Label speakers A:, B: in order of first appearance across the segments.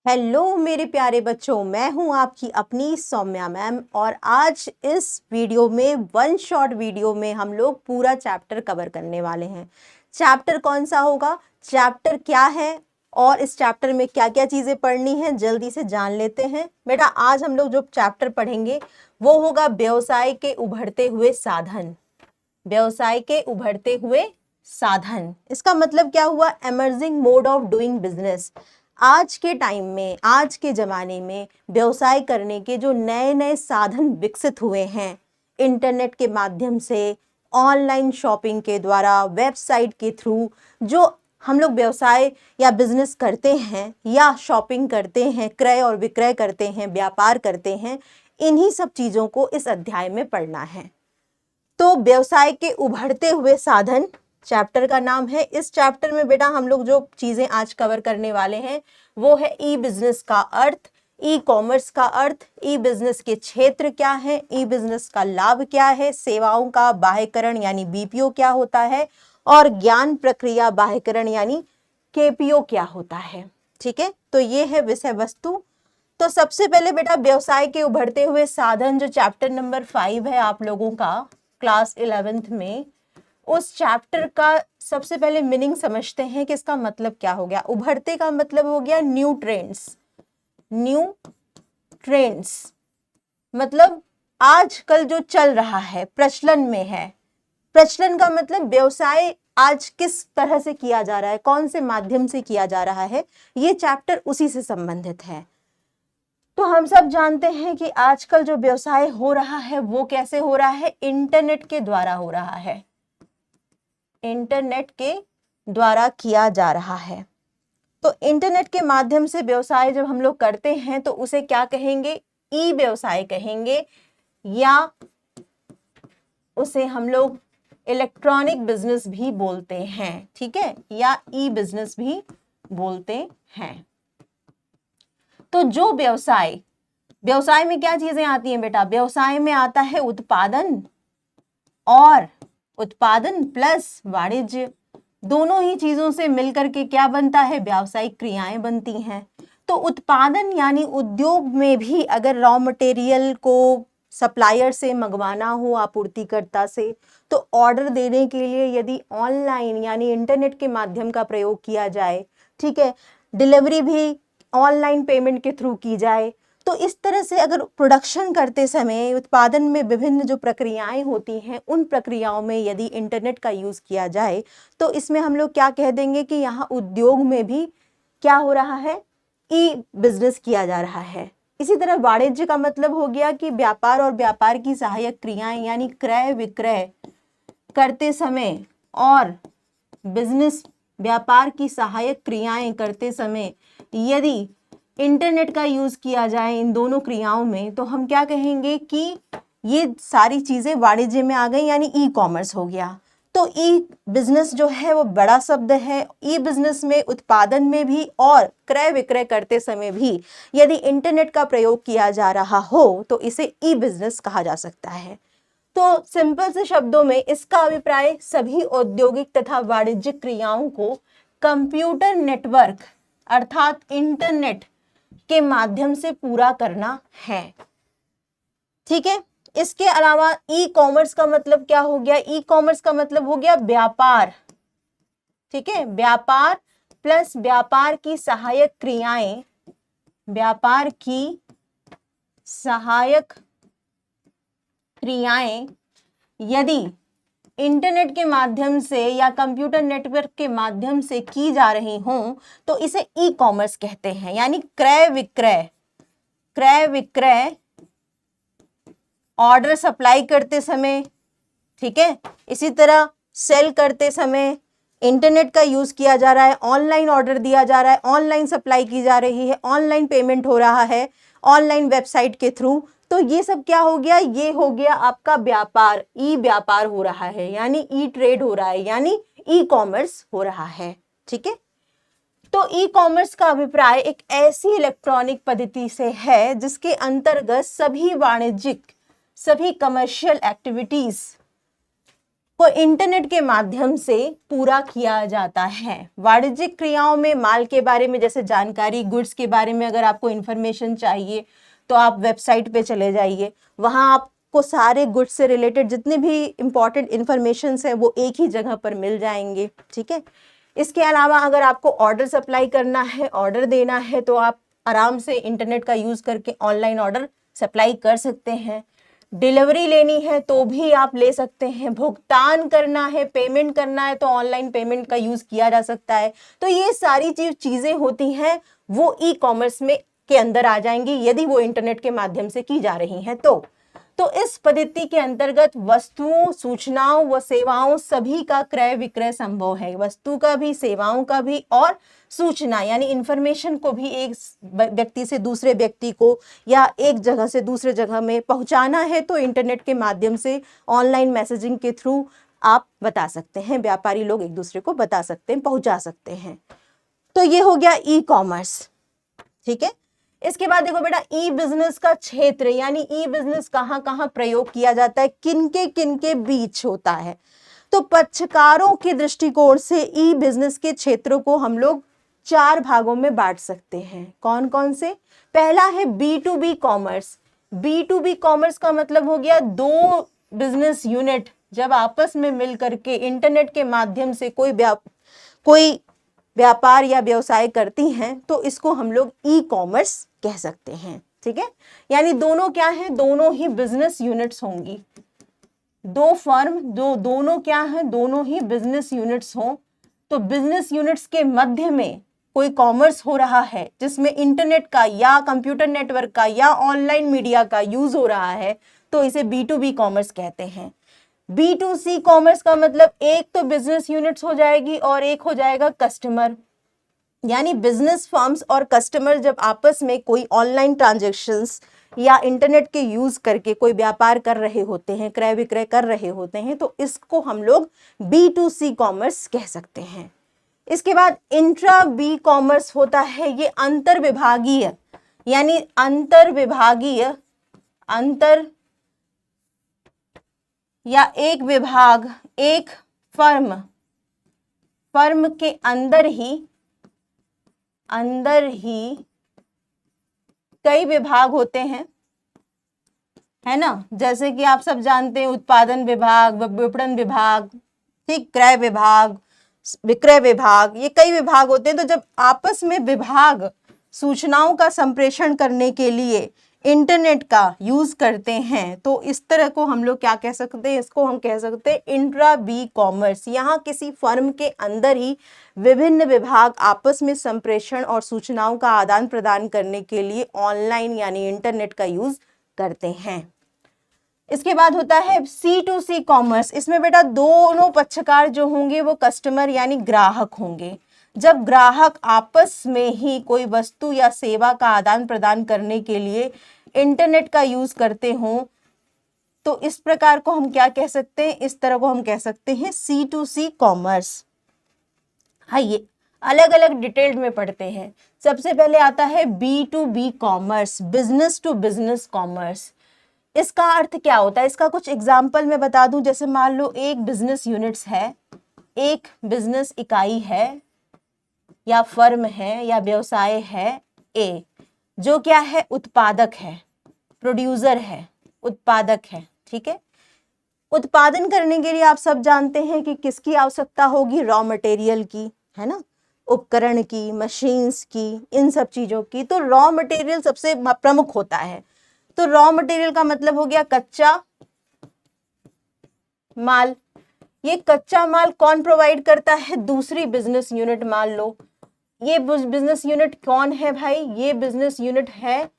A: Hello मेरे प्यारे बच्चों, मैं हूं आपकी अपनी सौम्या मैम। और आज इस वीडियो में वन शॉट वीडियो में हम लोग पूरा चैप्टर कवर करने वाले हैं। चैप्टर कौन सा होगा, चैप्टर क्या है और इस चैप्टर में क्या क्या चीजें पढ़नी है, जल्दी से जान लेते हैं। बेटा आज हम लोग जो चैप्टर पढ़ेंगे वो होगा व्यवसाय के उभरते हुए साधन। व्यवसाय के उभरते हुए साधन, इसका मतलब क्या हुआ, emerging mode of doing business. आज के टाइम में, आज के जमाने में व्यवसाय करने के जो नए नए साधन विकसित हुए हैं, इंटरनेट के माध्यम से, ऑनलाइन शॉपिंग के द्वारा, वेबसाइट के थ्रू जो हम लोग व्यवसाय या बिजनेस करते हैं या शॉपिंग करते हैं, क्रय और विक्रय करते हैं, व्यापार करते हैं, इन्हीं सब चीजों को इस अध्याय में पढ़ना है। तो व्यवसाय के उभरते हुए साधन चैप्टर का नाम है। इस चैप्टर में बेटा हम लोग जो चीजें आज कवर करने वाले हैं वो है ई बिजनेस का अर्थ, ई कॉमर्स का अर्थ, ई बिजनेस के क्षेत्र क्या है, ई बिजनेस का लाभ क्या है, सेवाओं का बाह्यकरण यानी बीपीओ क्या होता है, और ज्ञान प्रक्रिया बाह्यकरण यानी केपीओ क्या होता है। ठीक है, तो ये है विषय वस्तु। तो सबसे पहले बेटा व्यवसाय के उभरते हुए साधन जो चैप्टर नंबर 5 है आप लोगों का क्लास 11th में, उस चैप्टर का सबसे पहले मीनिंग समझते हैं कि इसका मतलब क्या हो गया। उभरते का मतलब हो गया न्यू ट्रेंड्स। न्यू ट्रेंड्स मतलब आजकल जो चल रहा है, प्रचलन में है। प्रचलन का मतलब व्यवसाय आज किस तरह से किया जा रहा है, कौन से माध्यम से किया जा रहा है, ये चैप्टर उसी से संबंधित है। तो हम सब जानते हैं कि आजकल जो व्यवसाय हो रहा है वो कैसे हो रहा है, इंटरनेट के द्वारा हो रहा है। इंटरनेट के द्वारा किया जा रहा है। तो इंटरनेट के माध्यम से व्यवसाय जब हम लोग करते हैं तो उसे क्या कहेंगे, ई व्यवसाय कहेंगे, या उसे हम लोग इलेक्ट्रॉनिक बिजनेस भी बोलते हैं। ठीक है, या ई बिजनेस भी बोलते हैं। तो जो व्यवसाय, व्यवसाय में क्या चीजें आती हैं बेटा, व्यवसाय में आता है उत्पादन और उत्पादन प्लस वाणिज्य। दोनों ही चीजों से मिलकर के क्या बनता है, व्यावसायिक क्रियाएं बनती हैं। तो उत्पादन यानी उद्योग में भी अगर रॉ मटेरियल को सप्लायर से मंगवाना हो, आपूर्तिकर्ता से, तो ऑर्डर देने के लिए यदि ऑनलाइन यानी इंटरनेट के माध्यम का प्रयोग किया जाए, ठीक है, डिलीवरी भी ऑनलाइन पेमेंट के थ्रू की जाए, तो इस तरह से अगर प्रोडक्शन करते समय उत्पादन में विभिन्न जो प्रक्रियाएं होती हैं, उन प्रक्रियाओं में यदि इंटरनेट का यूज किया जाए तो इसमें हम लोग क्या कह देंगे कि यहाँ उद्योग में भी क्या हो रहा है, ई बिजनेस किया जा रहा है। इसी तरह वाणिज्य का मतलब हो गया कि व्यापार और व्यापार की सहायक क्रियाएं यानी क्रय विक्रय करते समय और बिजनेस व्यापार की सहायक क्रियाएं करते समय यदि इंटरनेट का यूज किया जाए इन दोनों क्रियाओं में, तो हम क्या कहेंगे कि ये सारी चीजें वाणिज्य में आ गई, यानी ई कॉमर्स हो गया। तो ई बिजनेस जो है वो बड़ा शब्द है। ई बिजनेस में उत्पादन में भी और क्रय विक्रय करते समय भी यदि इंटरनेट का प्रयोग किया जा रहा हो तो इसे ई बिजनेस कहा जा सकता है। तो सिंपल से शब्दों में इसका अभिप्राय सभी औद्योगिक तथा वाणिज्यिक क्रियाओं को कंप्यूटर नेटवर्क अर्थात इंटरनेट के माध्यम से पूरा करना है। ठीक है, इसके अलावा ई कॉमर्स का मतलब क्या हो गया, ई कॉमर्स का मतलब हो गया व्यापार। ठीक है, व्यापार प्लस व्यापार की सहायक क्रियाएं, व्यापार की सहायक क्रियाएं यदि इंटरनेट के माध्यम से या कंप्यूटर नेटवर्क के माध्यम से की जा रही हों तो इसे ई कॉमर्स कहते हैं। यानी क्रय विक्रय, क्रय विक्रय ऑर्डर सप्लाई करते समय, ठीक है, इसी तरह सेल करते समय इंटरनेट का यूज किया जा रहा है, ऑनलाइन ऑर्डर दिया जा रहा है, ऑनलाइन सप्लाई की जा रही है, ऑनलाइन पेमेंट हो रहा है ऑनलाइन वेबसाइट के थ्रू, तो ये सब क्या हो गया, ये हो गया आपका व्यापार, ई व्यापार हो रहा है, यानी ई ट्रेड हो रहा है, यानी ई कॉमर्स हो रहा है। ठीक है, तो ई कॉमर्स का अभिप्राय एक ऐसी इलेक्ट्रॉनिक पद्धति से है जिसके अंतर्गत सभी वाणिज्यिक, सभी कमर्शियल एक्टिविटीज को इंटरनेट के माध्यम से पूरा किया जाता है। वाणिज्यिक क्रियाओं में माल के बारे में जैसे जानकारी, गुड्स के बारे में अगर आपको इंफॉर्मेशन चाहिए तो आप वेबसाइट पे चले जाइए, वहां आपको सारे गुड्स से रिलेटेड जितने भी इंपॉर्टेंट इंफॉर्मेशन है वो एक ही जगह पर मिल जाएंगे, ठीक है। इसके अलावा अगर आपको ऑर्डर सप्लाई करना है, ऑर्डर देना है, तो आप आराम से इंटरनेट का यूज करके ऑनलाइन ऑर्डर सप्लाई कर सकते हैं। डिलीवरी लेनी है तो भी आप ले सकते हैं। भुगतान करना है, पेमेंट करना है तो ऑनलाइन पेमेंट का यूज किया जा सकता है। तो ये सारी चीजें होती हैं वो ई कॉमर्स में के अंदर आ जाएंगी यदि वो इंटरनेट के माध्यम से की जा रही हैं तो इस पद्धति के अंतर्गत वस्तुओं, सूचनाओं व सेवाओं सभी का क्रय विक्रय संभव है। वस्तु का भी, सेवाओं का भी और सूचना यानी इंफॉर्मेशन को भी एक व्यक्ति से दूसरे व्यक्ति को या एक जगह से दूसरे जगह में पहुंचाना है तो इंटरनेट के माध्यम से ऑनलाइन मैसेजिंग के थ्रू आप बता सकते हैं, व्यापारी लोग एक दूसरे को बता सकते हैं, पहुंचा सकते हैं। तो ये हो गया ई कॉमर्स, ठीक है। इसके बाद देखो बेटा, ई बिजनेस का क्षेत्र यानी ई बिजनेस कहाँ कहाँ प्रयोग किया जाता है, किनके बीच होता है। तो पक्षकारों के दृष्टिकोण से ई बिजनेस के क्षेत्रों को हम लोग 4 भागों में बांट सकते हैं। कौन कौन से? पहला है B2B कॉमर्स। B2B कॉमर्स का मतलब हो गया 2 बिजनेस यूनिट जब आपस में मिल करके इंटरनेट के माध्यम से कोई व्यापार या व्यवसाय करती हैं तो इसको हम लोग ई कॉमर्स कह सकते हैं, ठीक है। यानी दोनों क्या है, दोनों ही बिजनेस यूनिट्स होंगी। 2 फर्म दोनों क्या है, दोनों ही बिजनेस यूनिट्स हों तो बिजनेस यूनिट्स के मध्य में कोई कॉमर्स हो रहा है जिसमें इंटरनेट का या कंप्यूटर नेटवर्क का या ऑनलाइन मीडिया का यूज हो रहा है तो इसे B2B कॉमर्स कहते हैं। B2C कॉमर्स का मतलब एक तो बिजनेस यूनिट्स हो जाएगी और एक हो जाएगा कस्टमर, यानी बिजनेस फर्म्स और कस्टमर जब आपस में कोई ऑनलाइन ट्रांजैक्शंस या इंटरनेट के यूज करके कोई व्यापार कर रहे होते हैं, क्रय विक्रय कर रहे होते हैं तो इसको हम लोग B2C कॉमर्स कह सकते हैं। इसके बाद इंट्रा बी कॉमर्स होता है, ये अंतर विभागीय यानी अंतर या एक विभाग, एक फर्म के अंदर ही कई विभाग होते हैं, है ना। जैसे कि आप सब जानते हैं उत्पादन विभाग, विपणन विभाग, ठीक, क्रय विभाग, विक्रय विभाग, ये कई विभाग होते हैं। तो जब आपस में विभाग सूचनाओं का संप्रेषण करने के लिए इंटरनेट का यूज करते हैं तो इस तरह को हम लोग क्या कह सकते हैं, इसको हम कह सकते हैं इंट्रा बी कॉमर्स। यहाँ किसी फर्म के अंदर ही विभिन्न विभाग आपस में संप्रेषण और सूचनाओं का आदान प्रदान करने के लिए ऑनलाइन यानी इंटरनेट का यूज करते हैं। इसके बाद होता है C2C कॉमर्स। इसमें बेटा दोनों पक्षकार जो होंगे वो कस्टमर यानी ग्राहक होंगे। जब ग्राहक आपस में ही कोई वस्तु या सेवा का आदान प्रदान करने के लिए इंटरनेट का यूज करते हों तो इस प्रकार को हम क्या कह सकते हैं, इस तरह को हम कह सकते हैं C2C कॉमर्स। आइए अलग अलग डिटेल्ड में पढ़ते हैं। सबसे पहले आता है B2B commerce, business to business commerce. इसका अर्थ क्या होता है, इसका कुछ एग्जाम्पल मैं बता दूं। जैसे मान लो एक बिजनेस यूनिट्स है, एक बिजनेस इकाई है या फर्म है या व्यवसाय है ए, जो क्या है, उत्पादक है, प्रोड्यूसर है, उत्पादक है, ठीक है। उत्पादन करने के लिए आप सब जानते हैं कि किसकी आवश्यकता होगी, रॉ मटेरियल की, है ना, उपकरण की, मशीन्स की, इन सब चीजों की। तो रॉ मटेरियल सबसे प्रमुख होता है। तो रॉ मटेरियल का मतलब हो गया कच्चा माल। ये कच्चा माल कौन प्रोवाइड करता है, दूसरी बिजनेस यूनिट। मान लो ये बिजनेस यूनिट कौन है भाई, ये बिजनेस यूनिट है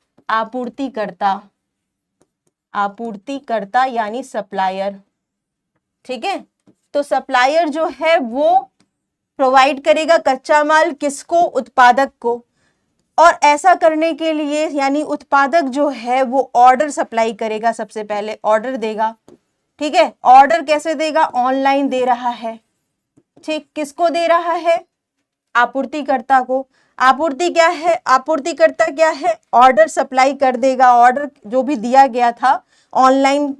A: आपूर्तिकर्ता यानी सप्लायर, ठीक है। तो सप्लायर जो है वो प्रोवाइड करेगा कच्चा माल किसको, उत्पादक को। और ऐसा करने के लिए यानी उत्पादक जो है वो ऑर्डर सप्लाई करेगा, सबसे पहले ऑर्डर देगा, ठीक है। ऑर्डर कैसे देगा, ऑनलाइन दे रहा है, ठीक। किसको दे रहा है, आपूर्तिकर्ता को। आपूर्तिकर्ता क्या है, ऑर्डर सप्लाई कर देगा। ऑर्डर जो भी दिया गया था ऑनलाइन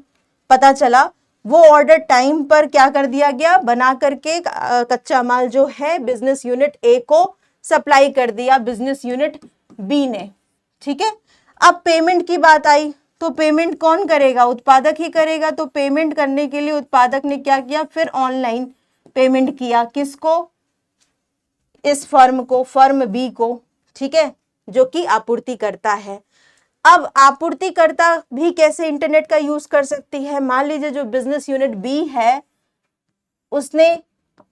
A: पता चला वो ऑर्डर टाइम पर क्या कर दिया गया, बना करके कच्चा माल जो है बिजनेस यूनिट ए को सप्लाई कर दिया बिजनेस यूनिट बी ने, ठीक है। अब पेमेंट की बात आई तो पेमेंट कौन करेगा, उत्पादक ही करेगा। तो पेमेंट करने के लिए उत्पादक ने क्या किया, फिर ऑनलाइन पेमेंट किया, किसको, इस फर्म को, फर्म बी को, ठीक है, जो कि आपूर्ति करता है। अब आपूर्तिकर्ता भी कैसे इंटरनेट का यूज कर सकती है, मान लीजिए जो बिजनेस यूनिट बी है उसने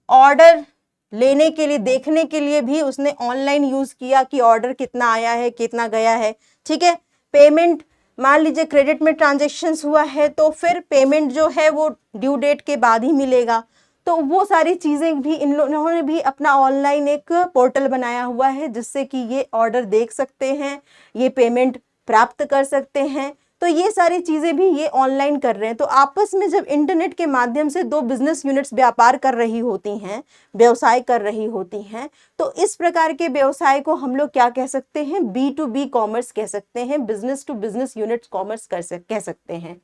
A: ऑर्डर लेने के लिए, देखने के लिए भी उसने ऑनलाइन यूज किया कि ऑर्डर कितना आया है, कितना गया है, ठीक है। पेमेंट मान लीजिए क्रेडिट में ट्रांजैक्शंस हुआ है तो फिर पेमेंट जो है वो ड्यू डेट के बाद ही मिलेगा। तो वो सारी चीजें भी इन लोगों ने भी अपना ऑनलाइन एक पोर्टल बनाया हुआ है जिससे कि ये ऑर्डर देख सकते हैं, ये पेमेंट प्राप्त कर सकते हैं। तो ये सारी चीजें भी ये ऑनलाइन कर रहे हैं। तो आपस में जब इंटरनेट के माध्यम से दो बिजनेस यूनिट्स व्यापार कर रही होती हैं, व्यवसाय कर रही होती हैं, तो इस प्रकार के व्यवसाय को हम लोग क्या कह सकते हैं, B2B कॉमर्स कह सकते हैं, business to business unit commerce कह सकते हैं।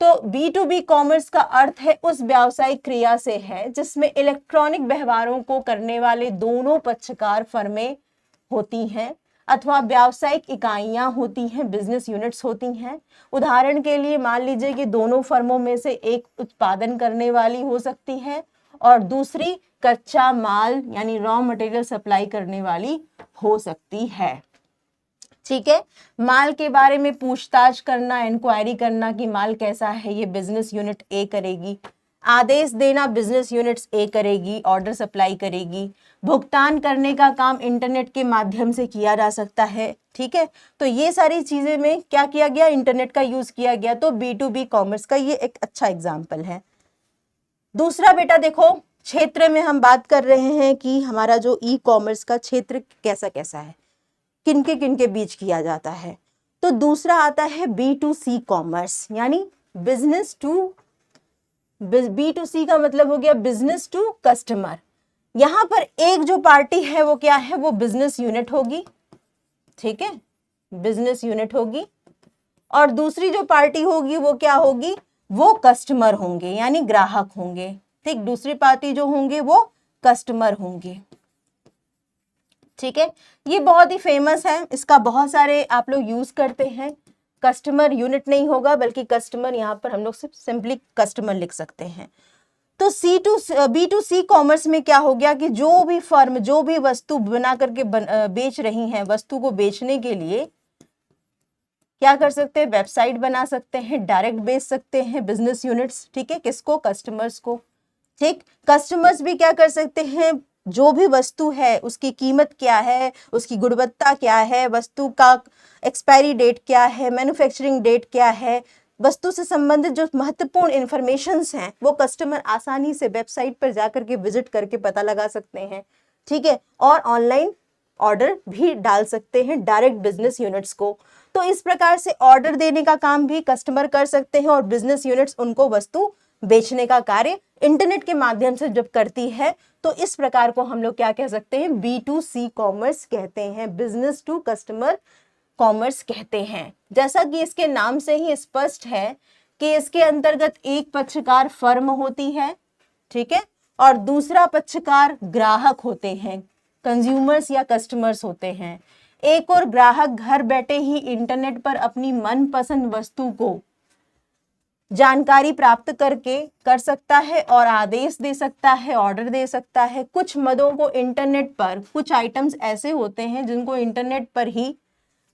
A: तो B2B कॉमर्स का अर्थ है उस व्यावसायिक क्रिया से है जिसमें इलेक्ट्रॉनिक व्यवहारों को करने वाले दोनों पक्षकार फर्में होती हैं अथवा व्यावसायिक इकाइयां होती हैं, बिजनेस यूनिट्स होती हैं। उदाहरण के लिए मान लीजिए कि दोनों फर्मों में से एक उत्पादन करने वाली हो सकती है और दूसरी कच्चा माल यानी रॉ मटेरियल सप्लाई करने वाली हो सकती है, ठीक है। माल के बारे में पूछताछ करना, इंक्वायरी करना कि माल कैसा है, ये बिजनेस यूनिट ए करेगी। आदेश देना बिजनेस यूनिट्स ए करेगी, ऑर्डर सप्लाई करेगी। भुगतान करने का काम इंटरनेट के माध्यम से किया जा सकता है, ठीक है। तो ये सारी चीजें में क्या किया गया, इंटरनेट का यूज किया गया। तो B2B कॉमर्स का ये एक अच्छा एग्जाम्पल है। दूसरा बेटा देखो, क्षेत्र में हम बात कर रहे हैं कि हमारा जो ई कॉमर्स का क्षेत्र कैसा कैसा है, किनके बीच किया जाता है। तो दूसरा आता है B2C कॉमर्स, यानी बिजनेस टू, B2C का मतलब हो गया बिजनेस टू कस्टमर। यहां पर एक जो पार्टी है वो क्या है, वो बिजनेस यूनिट होगी, ठीक है, बिजनेस यूनिट होगी। और दूसरी जो पार्टी होगी वो क्या होगी, वो कस्टमर होंगे यानी ग्राहक होंगे, ठीक। दूसरी पार्टी जो होंगे वो कस्टमर होंगे, ठीक है। ये बहुत ही फेमस है, इसका बहुत सारे आप लोग यूज करते हैं। कस्टमर यूनिट नहीं होगा बल्कि कस्टमर, यहाँ पर हम लोग सिर्फ सिंपली कस्टमर लिख सकते हैं। तो B2C कॉमर्स में क्या हो गया कि जो भी फर्म जो भी वस्तु बना करके बेच रही हैं, वस्तु को बेचने के लिए क्या कर सकते हैं, वेबसाइट बना सकते हैं, डायरेक्ट बेच सकते हैं बिजनेस यूनिट्स, ठीक है, किसको, कस्टमर्स को, ठीक। कस्टमर्स भी क्या कर सकते हैं, जो भी वस्तु है उसकी कीमत क्या है, उसकी गुणवत्ता क्या है, वस्तु का एक्सपायरी डेट क्या है, मैन्युफैक्चरिंग डेट क्या है, वस्तु से संबंधित जो महत्वपूर्ण इंफॉर्मेशंस हैं वो कस्टमर आसानी से वेबसाइट पर जाकर के विजिट करके पता लगा सकते हैं, ठीक है। और ऑनलाइन ऑर्डर भी डाल सकते हैं डायरेक्ट बिजनेस यूनिट्स को। तो इस प्रकार से ऑर्डर देने का काम भी कस्टमर कर सकते हैं और बिजनेस यूनिट्स उनको वस्तु बेचने का कार्य इंटरनेट के माध्यम से जब करती है तो इस प्रकार को हम लोग क्या कह सकते हैं, B2C कॉमर्स कहते हैं, बिजनेस टू कस्टमर कॉमर्स कहते हैं। जैसा कि इसके नाम से ही स्पष्ट है कि इसके अंतर्गत एक पक्षकार फर्म होती है, ठीक है, और दूसरा पक्षकार ग्राहक होते हैं, कंज्यूमर्स या कस्टमर्स होते हैं। एक और ग्राहक घर बैठे ही इंटरनेट पर अपनी मनपसंद वस्तु को जानकारी प्राप्त करके कर सकता है और आदेश दे सकता है, ऑर्डर दे सकता है। कुछ मदों को इंटरनेट पर, कुछ आइटम्स ऐसे होते हैं जिनको इंटरनेट पर ही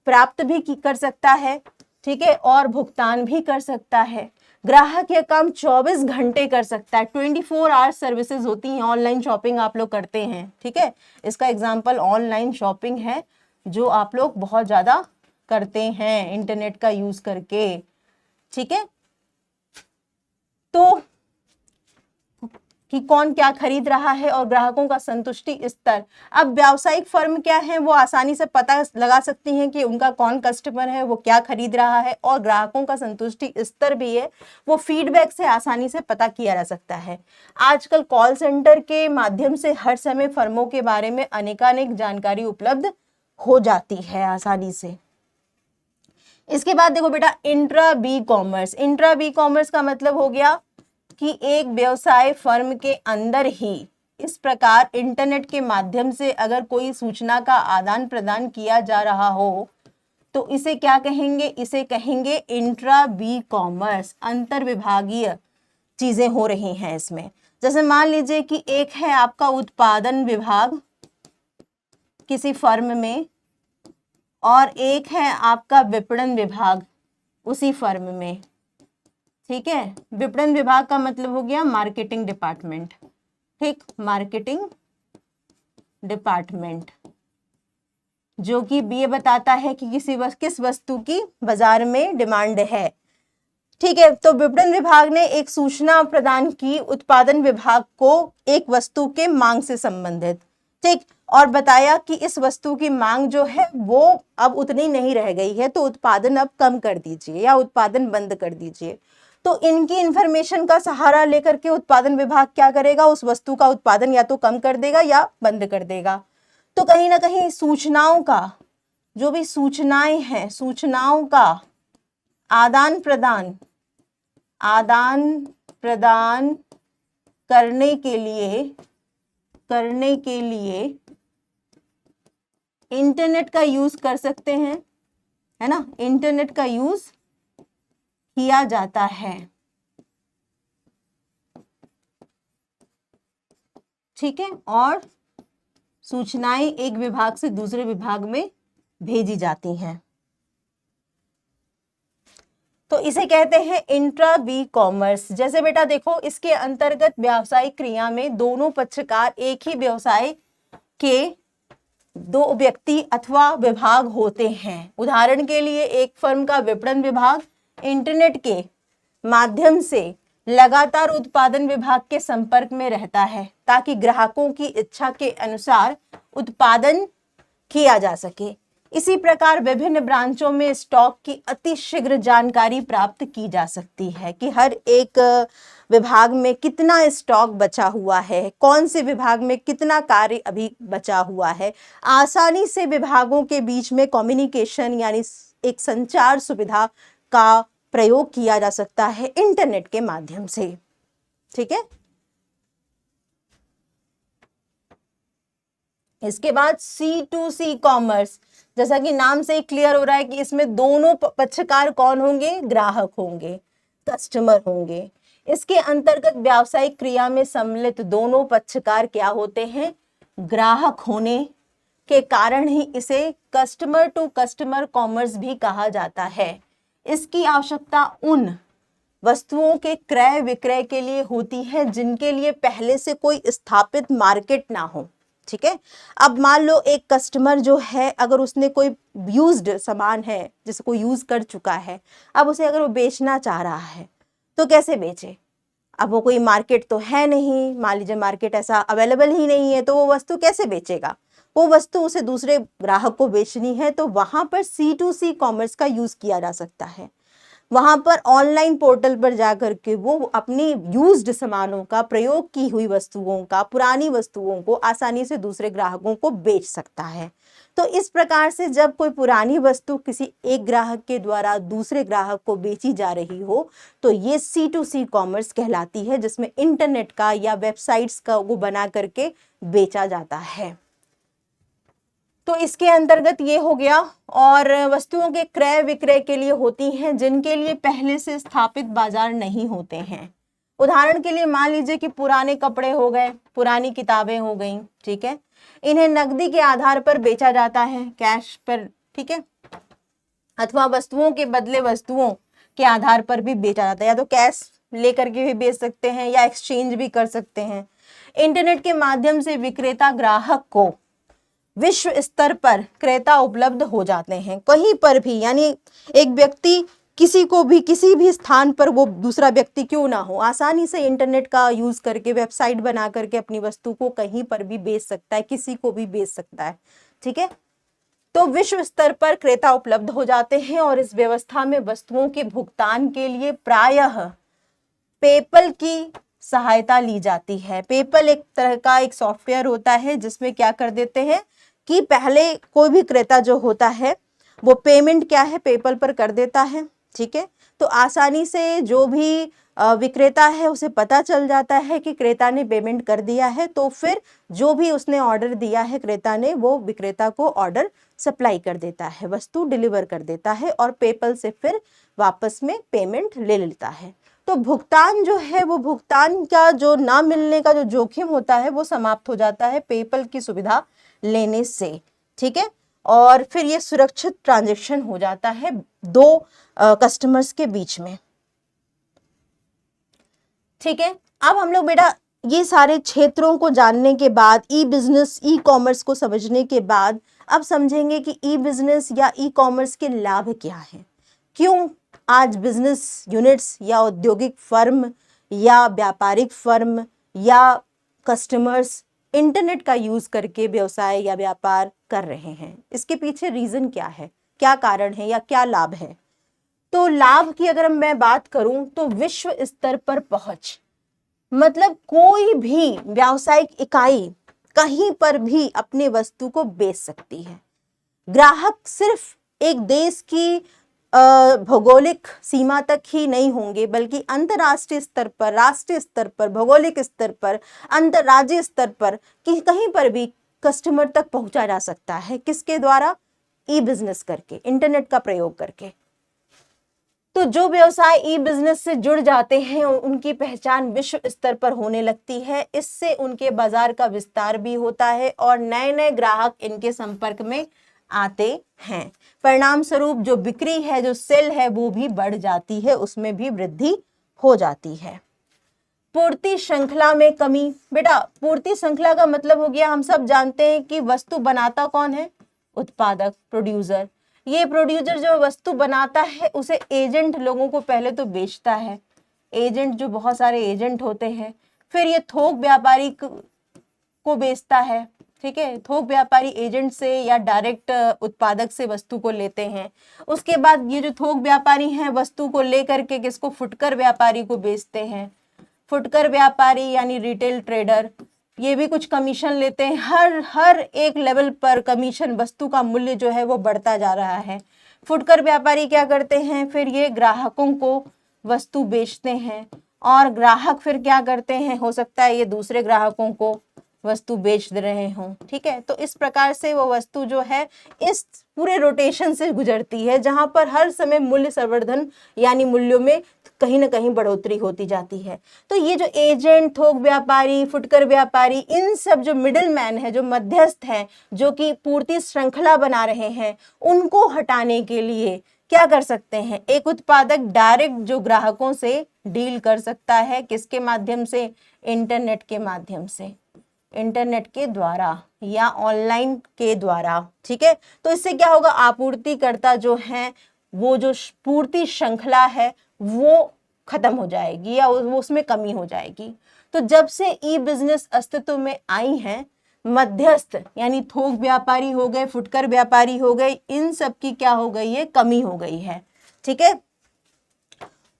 A: प्राप्त भी कर सकता है, ठीक है, और भुगतान भी कर सकता है। ग्राहक यह काम 24 घंटे कर सकता है, 24 आवर्स सर्विसेज होती हैं। ऑनलाइन शॉपिंग आप लोग करते हैं, ठीक है, इसका एग्जाम्पल ऑनलाइन शॉपिंग है जो आप लोग बहुत ज्यादा करते हैं इंटरनेट का यूज करके, ठीक है। तो कि कौन क्या खरीद रहा है और ग्राहकों का संतुष्टि स्तर। अब व्यावसायिक फर्म क्या है, वो आसानी से पता लगा सकती हैं कि उनका कौन कस्टमर है, वो क्या खरीद रहा है, और ग्राहकों का संतुष्टि स्तर भी है वो फीडबैक से आसानी से पता किया जा सकता है। आजकल कॉल सेंटर के माध्यम से हर समय फर्मों के बारे में अनेकानेक जानकारी उपलब्ध हो जाती है आसानी से। इसके बाद देखो बेटा intra B commerce. Intra B commerce का मतलब हो गया कि एक व्यवसाय फर्म के अंदर ही इस प्रकार इंटरनेट के माध्यम से अगर कोई सूचना का आदान प्रदान किया जा रहा हो तो इसे क्या कहेंगे, इसे कहेंगे इंट्रा बी कॉमर्स। अंतर विभागीय चीजें हो रही हैं इसमें। जैसे मान लीजिए कि एक है आपका उत्पादन विभाग किसी फर्म में और एक है आपका विपणन विभाग उसी फर्म में, ठीक है। विपणन विभाग का मतलब हो गया मार्केटिंग डिपार्टमेंट, ठीक, मार्केटिंग डिपार्टमेंट, जो कि ये बताता है कि किस वस्तु की बाजार में डिमांड है, ठीक है। तो विपणन विभाग ने एक सूचना प्रदान की उत्पादन विभाग को एक वस्तु के मांग से संबंधित, ठीक, और बताया कि इस वस्तु की मांग जो है वो अब उतनी नहीं रह गई है तो उत्पादन अब कम कर दीजिए या उत्पादन बंद कर दीजिए। तो इनकी इंफॉर्मेशन का सहारा लेकर के उत्पादन विभाग क्या करेगा, उस वस्तु का उत्पादन या तो कम कर देगा या बंद कर देगा। तो कहीं ना कहीं सूचनाओं का, जो भी सूचनाएं हैं, सूचनाओं का आदान प्रदान करने के लिए इंटरनेट का यूज कर सकते हैं, है ना, इंटरनेट का यूज किया जाता है, ठीक है। और सूचनाएं एक विभाग से दूसरे विभाग में भेजी जाती हैं, तो इसे कहते हैं इंट्रा बी कॉमर्स। जैसे बेटा देखो इसके अंतर्गत व्यावसायिक क्रिया में दोनों पक्षकार एक ही व्यवसाय के दो व्यक्ति अथवा विभाग होते हैं। उदाहरण के लिए एक फर्म का विपणन विभाग इंटरनेट के माध्यम से लगातार उत्पादन विभाग के संपर्क में रहता है ताकि ग्राहकों की इच्छा के अनुसार उत्पादन किया जा सके। इसी प्रकार विभिन्न ब्रांचों में स्टॉक की अति शीघ्र जानकारी प्राप्त की जा सकती है कि हर एक विभाग में कितना स्टॉक बचा हुआ है, कौन से विभाग में कितना कार्य अभी बचा हुआ है। आसानी से विभागों के बीच में कम्युनिकेशन यानी एक संचार सुविधा का प्रयोग किया जा सकता है इंटरनेट के माध्यम से, ठीक है। इसके बाद C2C कॉमर्स, जैसा कि नाम से ही क्लियर हो रहा है कि इसमें दोनों पक्षकार कौन होंगे, ग्राहक होंगे, कस्टमर होंगे। इसके अंतर्गत व्यावसायिक क्रिया में सम्मिलित दोनों पक्षकार क्या होते हैं, ग्राहक होने के कारण ही इसे कस्टमर टू कस्टमर कॉमर्स भी कहा जाता है। इसकी आवश्यकता उन वस्तुओं के क्रय विक्रय के लिए होती है जिनके लिए पहले से कोई स्थापित मार्केट ना हो, ठीक है। अब मान लो एक कस्टमर जो है अगर उसने कोई यूज्ड सामान है जिसे कोई यूज कर चुका है, अब उसे अगर वो बेचना चाह रहा है तो कैसे बेचे। अब वो कोई मार्केट तो है नहीं, मान लीजिए मार्केट ऐसा अवेलेबल ही नहीं है, तो वो वस्तु कैसे बेचेगा, वो वस्तु उसे दूसरे ग्राहक को बेचनी है, तो वहां पर C2C कॉमर्स का यूज किया जा सकता है। वहां पर ऑनलाइन पोर्टल पर जाकर के वो अपनी यूज्ड सामानों का, प्रयोग की हुई वस्तुओं का, पुरानी वस्तुओं को आसानी से दूसरे ग्राहकों को बेच सकता है। तो इस प्रकार से जब कोई पुरानी वस्तु किसी एक ग्राहक के द्वारा दूसरे ग्राहक को बेची जा रही हो तो ये C2C कॉमर्स कहलाती है, जिसमें इंटरनेट का या वेबसाइट्स का वो बना करके बेचा जाता है। तो इसके अंतर्गत ये हो गया। और वस्तुओं के क्रय विक्रय के लिए होती हैं जिनके लिए पहले से स्थापित बाजार नहीं होते हैं। उदाहरण के लिए मान लीजिए कि पुराने कपड़े हो गए, पुरानी किताबें हो गई, ठीक है, इन्हें नकदी के आधार पर बेचा जाता है, कैश पर, ठीक है, अथवा वस्तुओं के बदले वस्तुओं के आधार पर भी बेचा जाता है, या तो कैश लेकर के भी बेच सकते हैं या एक्सचेंज भी कर सकते हैं। इंटरनेट के माध्यम से विक्रेता ग्राहक को विश्व स्तर पर क्रेता उपलब्ध हो जाते हैं, कहीं पर भी, यानी एक व्यक्ति किसी को भी किसी भी स्थान पर, वो दूसरा व्यक्ति क्यों ना हो, आसानी से इंटरनेट का यूज करके वेबसाइट बना करके अपनी वस्तु को कहीं पर भी बेच सकता है, किसी को भी बेच सकता है, ठीक है। तो विश्व स्तर पर क्रेता उपलब्ध हो जाते हैं और इस व्यवस्था में वस्तुओं के भुगतान के लिए प्रायः पेपल की सहायता ली जाती है। पेपल एक तरह का एक सॉफ्टवेयर होता है जिसमें क्या कर देते हैं कि पहले कोई भी क्रेता जो होता है वो पेमेंट क्या है, पेपल पर कर देता है। ठीक है, तो आसानी से जो भी विक्रेता है उसे पता चल जाता है कि क्रेता ने पेमेंट कर दिया है, तो फिर जो भी उसने ऑर्डर दिया है क्रेता ने, वो विक्रेता को ऑर्डर सप्लाई कर देता है, वस्तु डिलीवर कर देता है और पेपल से फिर वापस में पेमेंट ले लेता है। तो भुगतान जो है, वो भुगतान का जो ना मिलने का जो जोखिम होता है वो समाप्त हो जाता है पेपल की सुविधा लेने से। ठीक है, और फिर ये सुरक्षित ट्रांजैक्शन हो जाता है दो कस्टमर्स के बीच में। ठीक है, अब हम लोग बेटा ये सारे क्षेत्रों को जानने के बाद, ई बिजनेस, ई कॉमर्स को समझने के बाद अब समझेंगे कि ई बिजनेस या ई कॉमर्स के लाभ क्या हैं। क्यों आज बिजनेस यूनिट्स या औद्योगिक फर्म या व्यापारिक फर्म या कस्टमर्स इंटरनेट का यूज करके व्यवसाय या व्यापार कर रहे हैं, इसके पीछे रीजन क्या है, क्या कारण है या क्या लाभ है। तो लाभ की अगर मैं बात करूं तो विश्व स्तर पर पहुंच, मतलब कोई भी व्यावसायिक इकाई कहीं पर भी अपने वस्तु को बेच सकती है। ग्राहक सिर्फ एक देश की भौगोलिक सीमा तक ही नहीं होंगे, बल्कि अंतर्राष्ट्रीय स्तर पर, राष्ट्रीय स्तर पर, भौगोलिक स्तर पर, अंतर्राज्यीय स्तर पर कहीं पर भी कस्टमर तक पहुंचा जा सकता है। किसके द्वारा? ई बिजनेस करके, इंटरनेट का प्रयोग करके। तो जो व्यवसाय ई बिजनेस से जुड़ जाते हैं उनकी पहचान विश्व स्तर पर होने लगती है। इससे उनके बाजार का विस्तार भी होता है और नए नए ग्राहक इनके संपर्क में आते हैं। परिणाम स्वरूप जो बिक्री है, जो सेल है, वो भी बढ़ जाती है, उसमें भी वृद्धि हो जाती है। पूर्ति श्रृंखला में कमी। बेटा पूर्ति श्रृंखला का मतलब हो गया, हम सब जानते हैं कि वस्तु बनाता कौन है? उत्पादक, प्रोड्यूसर। ये प्रोड्यूसर जो वस्तु बनाता है उसे एजेंट लोगों को पहले तो बेचता है, एजेंट जो बहुत सारे एजेंट होते हैं, फिर ये थोक व्यापारी को बेचता है। ठीक है, थोक व्यापारी एजेंट से या डायरेक्ट उत्पादक से वस्तु को लेते हैं। उसके बाद ये जो थोक व्यापारी हैं वस्तु को लेकर के किसको? फुटकर व्यापारी को बेचते हैं। फुटकर व्यापारी यानी रिटेल ट्रेडर, ये भी कुछ कमीशन लेते हैं। हर एक लेवल पर कमीशन, वस्तु का मूल्य जो है वो बढ़ता जा रहा है। फुटकर व्यापारी क्या करते हैं? फिर ये ग्राहकों को वस्तु बेचते हैं और ग्राहक फिर क्या करते हैं? हो सकता है ये दूसरे ग्राहकों को वस्तु बेच दे रहे हों। ठीक है, तो इस प्रकार से वो वस्तु जो है इस पूरे रोटेशन से गुजरती है, जहां पर हर समय मूल्य संवर्धन यानी मूल्यों में कहीं ना कहीं बढ़ोतरी होती जाती है। तो ये जो एजेंट, थोक व्यापारी, फुटकर व्यापारी, इन सब जो मिडिल मैन है, जो मध्यस्थ हैं, जो कि पूर्ति श्रृंखला बना रहे हैं, उनको हटाने के लिए क्या कर सकते हैं? एक उत्पादक डायरेक्ट जो ग्राहकों से डील कर सकता है, किसके माध्यम से? इंटरनेट के माध्यम से, इंटरनेट के द्वारा या ऑनलाइन के द्वारा। ठीक है, तो इससे क्या होगा? आपूर्तिकर्ता जो है वो जो पूर्ति श्रृंखला है वो खत्म हो जाएगी या वो उसमें कमी हो जाएगी। तो जब से ई बिजनेस अस्तित्व में आई है, मध्यस्थ यानी थोक व्यापारी हो गए, फुटकर व्यापारी हो गए, इन सब की क्या हो गई है? कमी हो गई है। ठीक है,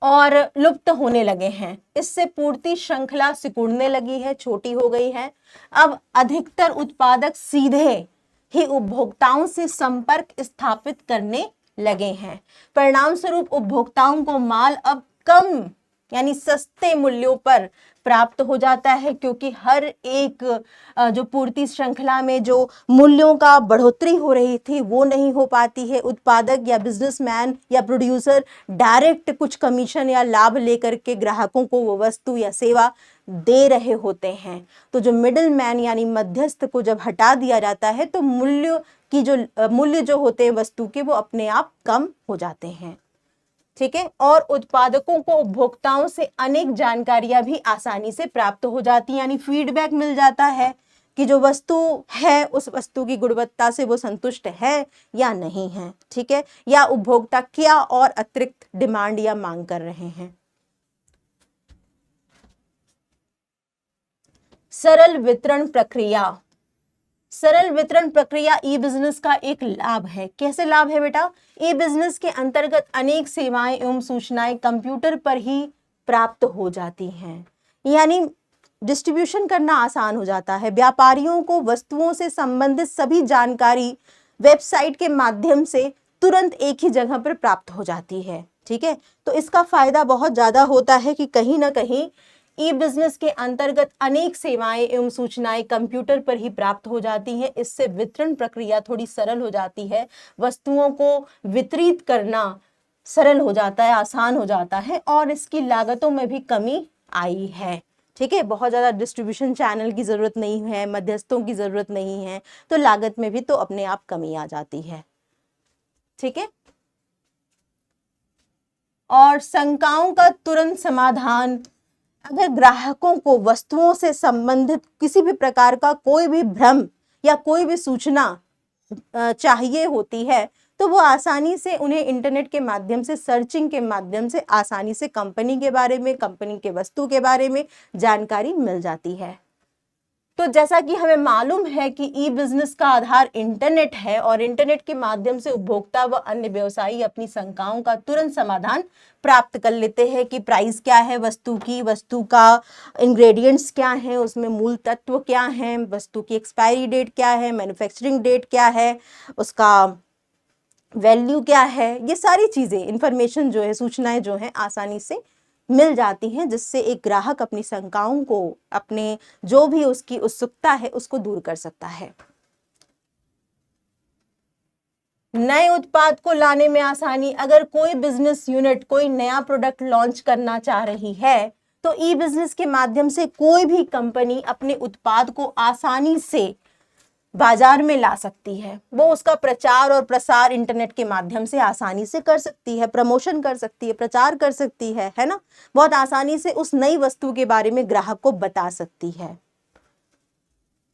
A: और लुप्त होने लगे हैं। इससे पूर्ति श्रृंखला सिकुड़ने लगी है, छोटी हो गई है। अब अधिकतर उत्पादक सीधे ही उपभोक्ताओं से संपर्क स्थापित करने लगे हैं। परिणाम स्वरूप उपभोक्ताओं को माल अब कम यानी सस्ते मूल्यों पर प्राप्त हो जाता है, क्योंकि हर एक जो पूर्ति श्रृंखला में जो मूल्यों का बढ़ोतरी हो रही थी वो नहीं हो पाती है। उत्पादक या बिजनेसमैन या प्रोड्यूसर डायरेक्ट कुछ कमीशन या लाभ लेकर के ग्राहकों को वो वस्तु या सेवा दे रहे होते हैं। तो जो मिडिल मैन यानी मध्यस्थ को जब हटा दिया जाता है तो मूल्य जो होते हैं वस्तु के, वो अपने आप कम हो जाते हैं। ठीक है, और उत्पादकों को उपभोक्ताओं से अनेक जानकारियां भी आसानी से प्राप्त हो जाती हैं, यानी फीडबैक मिल जाता है कि जो वस्तु है उस वस्तु की गुणवत्ता से वो संतुष्ट है या नहीं है। ठीक है, या उपभोक्ता क्या और अतिरिक्त डिमांड या मांग कर रहे हैं। सरल वितरण प्रक्रिया। सरल वितरण प्रक्रिया ई बिजनेस का एक लाभ है। कैसे लाभ है बेटा? ई बिजनेस के अंतर्गत अनेक सेवाएं एवं सूचनाएं कंप्यूटर पर ही प्राप्त हो जाती हैं, यानी डिस्ट्रीब्यूशन करना आसान हो जाता है। व्यापारियों को वस्तुओं से संबंधित सभी जानकारी वेबसाइट के माध्यम से तुरंत एक ही जगह पर प्राप्त हो जाती है। ठीक है, तो इसका फायदा बहुत ज्यादा होता है कि कहीं ना कहीं ई बिजनेस के अंतर्गत अनेक सेवाएं एवं सूचनाएं कंप्यूटर पर ही प्राप्त हो जाती हैं। इससे वितरण प्रक्रिया थोड़ी सरल हो जाती है, वस्तुओं को वितरित करना सरल हो जाता है, आसान हो जाता है, और इसकी लागतों में भी कमी आई है। ठीक है, बहुत ज्यादा डिस्ट्रीब्यूशन चैनल की जरूरत नहीं है, मध्यस्थों की जरूरत नहीं है, तो लागत में भी तो अपने आप कमी आ जाती है। ठीक है, और शंकाओं का तुरंत समाधान। अगर ग्राहकों को वस्तुओं से संबंधित किसी भी प्रकार का कोई भी भ्रम या कोई भी सूचना चाहिए होती है, तो वो आसानी से उन्हें इंटरनेट के माध्यम से, सर्चिंग के माध्यम से आसानी से कंपनी के बारे में, कंपनी के वस्तु के बारे में जानकारी मिल जाती है। तो जैसा कि हमें मालूम है कि ई बिजनेस का आधार इंटरनेट है, और इंटरनेट के माध्यम से उपभोक्ता व अन्य व्यवसायी अपनी शंकाओं का तुरंत समाधान प्राप्त कर लेते हैं कि प्राइस क्या है वस्तु की, वस्तु का इंग्रेडिएंट्स क्या है, उसमें मूल तत्व क्या है, वस्तु की एक्सपायरी डेट क्या है, मैन्युफैक्चरिंग डेट क्या है, उसका वैल्यू क्या है, ये सारी चीजें, इंफॉर्मेशन जो है, सूचनाएं जो है आसानी से मिल जाती हैं, जिससे एक ग्राहक अपनी शंकाओं को, अपने जो भी उसकी उत्सुकता है उसको दूर कर सकता है। नए उत्पाद को लाने में आसानी। अगर कोई बिजनेस यूनिट कोई नया प्रोडक्ट लॉन्च करना चाह रही है, तो ई बिजनेस के माध्यम से कोई भी कंपनी अपने उत्पाद को आसानी से बाजार में ला सकती है। वो उसका प्रचार और प्रसार इंटरनेट के माध्यम से आसानी से कर सकती है, प्रमोशन कर सकती है, प्रचार कर सकती है ना, बहुत आसानी से उस नई वस्तु के बारे में ग्राहक को बता सकती है।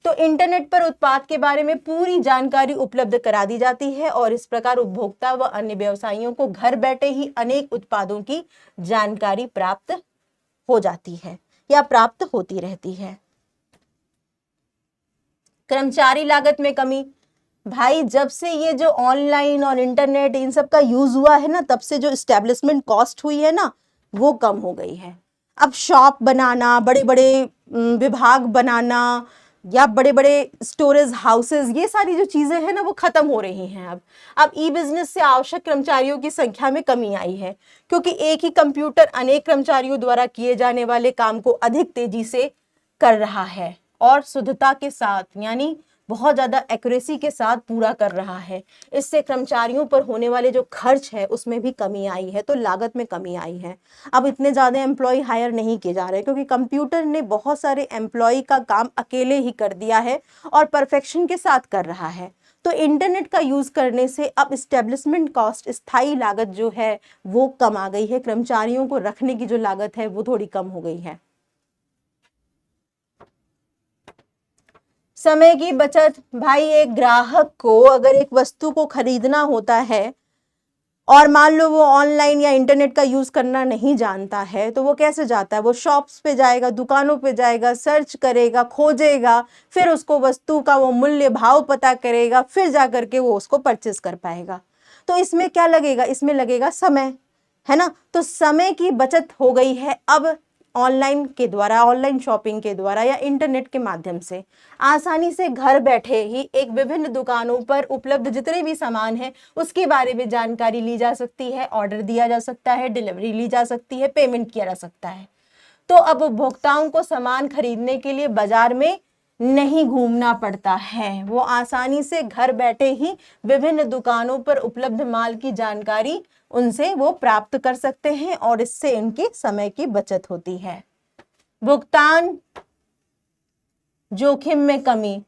A: तो इंटरनेट पर उत्पाद के बारे में पूरी जानकारी उपलब्ध करा दी जाती है, और इस प्रकार उपभोक्ता व अन्य व्यवसायियों को घर बैठे ही अनेक उत्पादों की जानकारी प्राप्त हो जाती है या प्राप्त होती रहती है। कर्मचारी लागत में कमी। भाई, जब से ये जो ऑनलाइन और इंटरनेट इन सब का यूज हुआ है ना, तब से जो एस्टेब्लिशमेंट कॉस्ट हुई है ना, वो कम हो गई है। अब शॉप बनाना, बड़े बड़े विभाग बनाना, या बड़े बड़े स्टोरेज हाउसेस, ये सारी जो चीजें हैं ना, वो खत्म हो रही हैं। अब ई बिजनेस से आवश्यक कर्मचारियों की संख्या में कमी आई है, क्योंकि एक ही कंप्यूटर अनेक कर्मचारियों द्वारा किए जाने वाले काम को अधिक तेजी से कर रहा है और शुद्धता के साथ, यानी बहुत ज्यादा एक्यूरेसी के साथ पूरा कर रहा है। इससे कर्मचारियों पर होने वाले जो खर्च है उसमें भी कमी आई है, तो लागत में कमी आई है। अब इतने ज्यादा एम्प्लॉय हायर नहीं किए जा रहे, क्योंकि कंप्यूटर ने बहुत सारे एम्प्लॉय का काम अकेले ही कर दिया है और परफेक्शन के साथ कर रहा है। तो इंटरनेट का यूज करने से अब इस्टेब्लिशमेंट कॉस्ट, स्थायी लागत जो है वो कम आ गई है। कर्मचारियों को रखने की जो लागत है वो थोड़ी कम हो गई है। समय की बचत। भाई, एक ग्राहक को अगर एक वस्तु को खरीदना होता है और मान लो वो ऑनलाइन या इंटरनेट का यूज करना नहीं जानता है, तो वो कैसे जाता है? वो शॉप्स पे जाएगा, दुकानों पे जाएगा, सर्च करेगा, खोजेगा, फिर उसको वस्तु का वो मूल्य भाव पता करेगा, फिर जा करके वो उसको परचेस कर पाएगा। तो इसमें क्या लगेगा? इसमें लगेगा समय, है ना। तो समय की बचत हो गई है अब ऑनलाइन के द्वारा, ऑनलाइन शॉपिंग के द्वारा या इंटरनेट के माध्यम से आसानी से घर बैठे ही एक विभिन्न दुकानों पर उपलब्ध जितने भी सामान हैं उसके बारे में जानकारी ली जा सकती है, ऑर्डर दिया जा सकता है, डिलीवरी ली जा सकती है, पेमेंट किया जा सकता है। तो अब उपभोक्ताओं को सामान खरीदने के लिए बाजार में नहीं घूमना पड़ता है, वो आसानी से घर बैठे ही विभिन्न दुकानों पर उपलब्ध माल की जानकारी उनसे वो प्राप्त कर सकते हैं, और इससे इनके समय की बचत होती है। भुगतान जोखिम में कमी।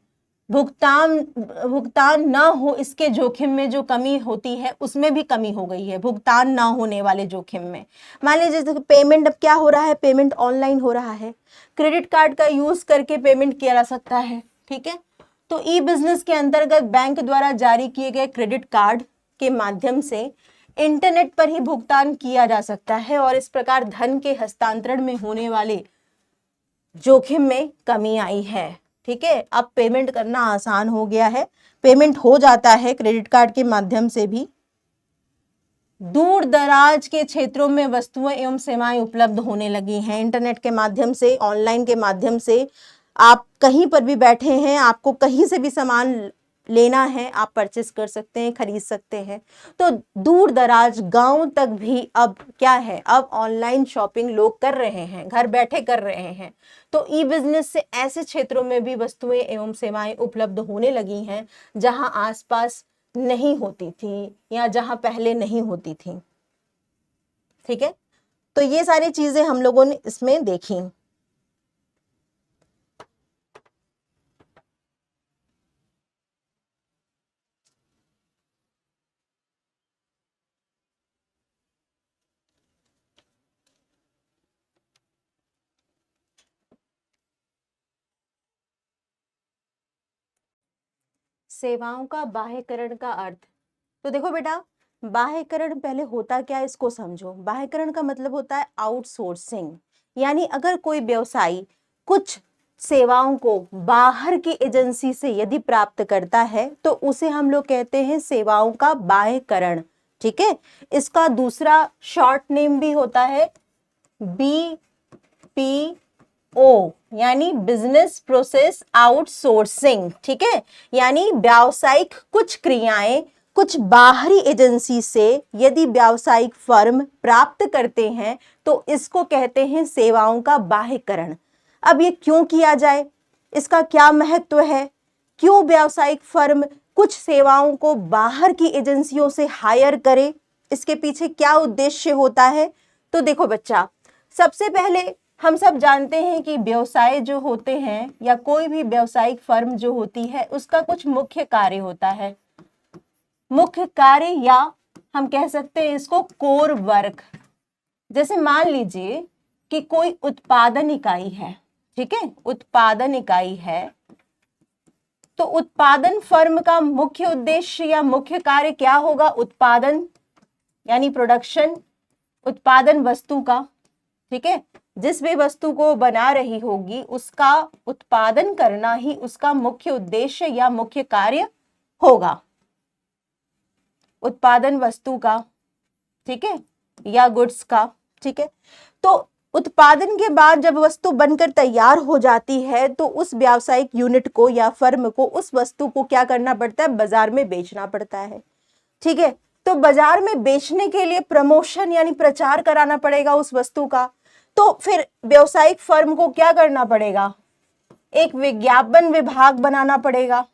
A: भुगतान ना हो इसके जोखिम में जो कमी होती है उसमें भी कमी हो गई है, भुगतान ना होने वाले जोखिम में। मान लीजिए जैसे पेमेंट अब क्या हो रहा है, पेमेंट ऑनलाइन हो रहा है, क्रेडिट कार्ड का यूज करके पेमेंट किया जा सकता है। ठीक है, तो ई बिजनेस के अंतर्गत बैंक द्वारा जारी किए गए क्रेडिट कार्ड के माध्यम से इंटरनेट पर ही भुगतान किया जा सकता है, और इस प्रकार धन के हस्तांतरण में होने वाले जोखिम में कमी आई है। ठीक है, अब पेमेंट करना आसान हो गया है, पेमेंट हो जाता है क्रेडिट कार्ड के माध्यम से भी। दूर दराज के क्षेत्रों में वस्तुएं एवं सेवाएं उपलब्ध होने लगी हैं इंटरनेट के माध्यम से, ऑनलाइन के माध्यम से। आप कहीं पर भी बैठे हैं, आपको कहीं से भी सामान लेना है आप परचेस कर सकते हैं, खरीद सकते हैं। तो दूर दराज गांव तक भी अब क्या है, अब ऑनलाइन शॉपिंग लोग कर रहे हैं, घर बैठे कर रहे हैं। तो ई बिजनेस से ऐसे क्षेत्रों में भी वस्तुएं एवं सेवाएं उपलब्ध होने लगी हैं जहां आसपास नहीं होती थी या जहां पहले नहीं होती थी। ठीक है, तो ये सारी चीजें हम लोगों ने इसमें देखी। सेवाओं का बाह्यकरण का अर्थ, तो देखो बेटा, बाह्यकरण पहले होता क्या है इसको समझो। बाह्यकरण का मतलब होता है आउटसोर्सिंग, यानी अगर कोई व्यवसायी कुछ सेवाओं को बाहर की एजेंसी से यदि प्राप्त करता है तो उसे हम लोग कहते हैं सेवाओं का बाह्यकरण। ठीक है, इसका दूसरा शॉर्ट नेम भी होता है BPO, यानी बिजनेस प्रोसेस आउटसोर्सिंग। ठीक है, यानी व्यावसायिक कुछ क्रियाएं कुछ बाहरी एजेंसी से यदि व्यावसायिक फर्म प्राप्त करते हैं तो इसको कहते हैं सेवाओं का बाह्यकरण। अब ये क्यों किया जाए, इसका क्या महत्व है, क्यों व्यावसायिक फर्म कुछ सेवाओं को बाहर की एजेंसियों से हायर करे, इसके पीछे क्या उद्देश्य होता है। तो देखो बच्चा, सबसे पहले हम सब जानते हैं कि व्यवसाय जो होते हैं या कोई भी व्यावसायिक फर्म जो होती है उसका कुछ मुख्य कार्य होता है। मुख्य कार्य या हम कह सकते हैं इसको कोर वर्क। जैसे मान लीजिए कि कोई उत्पादन इकाई है, ठीक है, उत्पादन इकाई है, तो उत्पादन फर्म का मुख्य उद्देश्य या मुख्य कार्य क्या होगा, उत्पादन यानी प्रोडक्शन, उत्पादन वस्तु का। ठीक है, जिस भी वस्तु को बना रही होगी उसका उत्पादन करना ही उसका मुख्य उद्देश्य या मुख्य कार्य होगा, उत्पादन वस्तु का, ठीक है, या गुड्स का। ठीक है, तो उत्पादन के बाद जब वस्तु बनकर तैयार हो जाती है तो उस व्यावसायिक यूनिट को या फर्म को उस वस्तु को क्या करना पड़ता है, बाजार में बेचना पड़ता है। ठीक है, तो बाजार में बेचने के लिए प्रमोशन यानी प्रचार कराना पड़ेगा उस वस्तु का। तो फिर व्यावसायिक फर्म को क्या करना पड़ेगा, एक विज्ञापन विभाग बनाना पड़ेगा,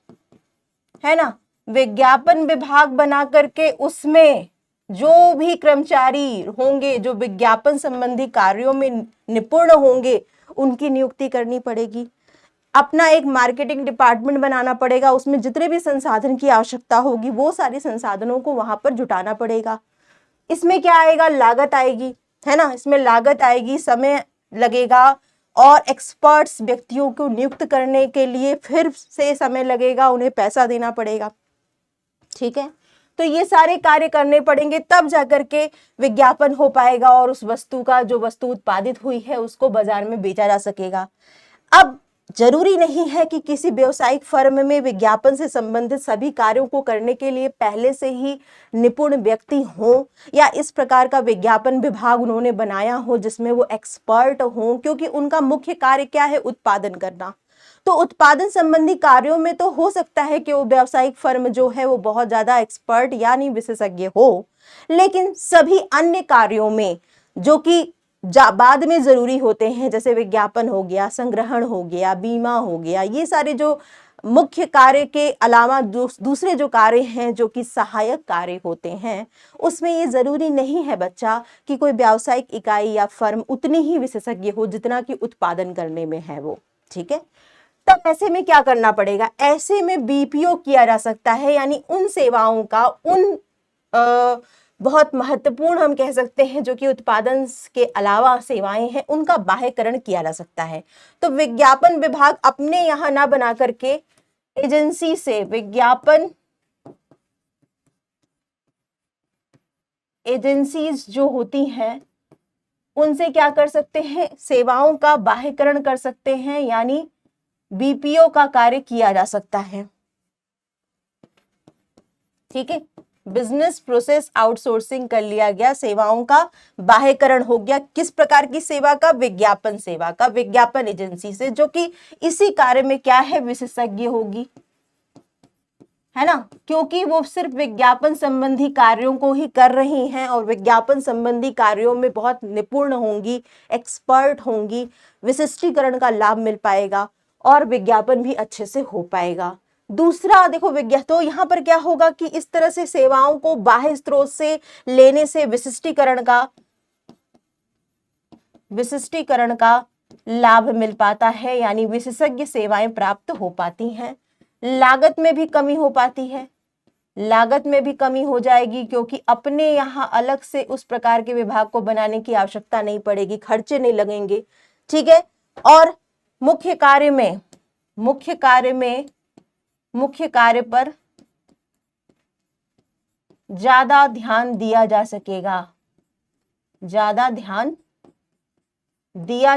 A: है ना। विज्ञापन विभाग बना करके उसमें जो भी कर्मचारी होंगे जो विज्ञापन संबंधी कार्यों में निपुण होंगे उनकी नियुक्ति करनी पड़ेगी। अपना एक मार्केटिंग डिपार्टमेंट बनाना पड़ेगा, उसमें जितने भी संसाधन की आवश्यकता होगी वो सारे संसाधनों को वहां पर जुटाना पड़ेगा। इसमें क्या आएगा, लागत आएगी, है ना, इसमें लागत आएगी, समय लगेगा और एक्सपर्ट्स व्यक्तियों को नियुक्त करने के लिए फिर से समय लगेगा, उन्हें पैसा देना पड़ेगा। ठीक है, तो ये सारे कार्य करने पड़ेंगे तब जाकर के विज्ञापन हो पाएगा और उस वस्तु का जो वस्तु उत्पादित हुई है उसको बाजार में बेचा जा सकेगा। अब जरूरी नहीं है कि किसी व्यावसायिक फर्म में विज्ञापन से संबंधित सभी कार्यों को करने के लिए पहले से ही निपुण व्यक्ति हो या इस प्रकार का विज्ञापन विभाग उन्होंने बनाया हो जिसमें वो एक्सपर्ट हो, क्योंकि उनका मुख्य कार्य क्या है, उत्पादन करना। तो उत्पादन संबंधी कार्यों में तो हो सकता है कि वो व्यावसायिक फर्म जो है वो बहुत ज्यादा एक्सपर्ट यानी विशेषज्ञ हो, लेकिन सभी अन्य कार्यों में जो कि बाद में जरूरी होते हैं, जैसे विज्ञापन हो गया, संग्रहण हो गया, बीमा हो गया, ये सारे जो मुख्य कार्य के अलावा दूसरे जो कार्य हैं जो कि सहायक कार्य होते हैं, उसमें ये जरूरी नहीं है बच्चा कि कोई व्यावसायिक इकाई या फर्म उतनी ही विशेषज्ञ हो जितना कि उत्पादन करने में है वो। ठीक है, तब ऐसे में क्या करना पड़ेगा, ऐसे में बीपीओ किया जा सकता है, यानी उन सेवाओं का उन बहुत महत्वपूर्ण हम कह सकते हैं जो कि उत्पादन के अलावा सेवाएं हैं उनका बाह्यकरण किया जा सकता है। तो विज्ञापन विभाग अपने यहां ना बना करके एजेंसी से विज्ञापन एजेंसीज जो होती हैं उनसे क्या कर सकते हैं, सेवाओं का बाह्यकरण कर सकते हैं, यानी बीपीओ का कार्य किया जा सकता है। ठीक है, बिजनेस प्रोसेस आउटसोर्सिंग कर लिया गया, सेवाओं का बाह्यकरण हो गया। किस प्रकार की सेवा का, विज्ञापन सेवा का, विज्ञापन एजेंसी से जो कि इसी कार्य में क्या है, विशेषज्ञ होगी। है ना, क्योंकि वो सिर्फ विज्ञापन संबंधी कार्यों को ही कर रही हैं और विज्ञापन संबंधी कार्यों में बहुत निपुण होंगी, एक्सपर्ट होंगी, विशिष्टीकरण का लाभ मिल पाएगा और विज्ञापन भी अच्छे से हो पाएगा। दूसरा देखो तो यहाँ पर क्या होगा कि इस तरह से सेवाओं को बाह्य स्रोत से लेने से विशिष्टीकरण का लाभ मिल पाता है, यानी विशेषज्ञ सेवाएं प्राप्त हो पाती हैं। लागत में भी कमी हो पाती है, लागत में भी कमी हो जाएगी क्योंकि अपने यहाँ अलग से उस प्रकार के विभाग को बनाने की आवश्यकता नहीं पड़ेगी, खर्चे नहीं लगेंगे, ठीक है। और मुख्य कार्य पर ज्यादा ध्यान दिया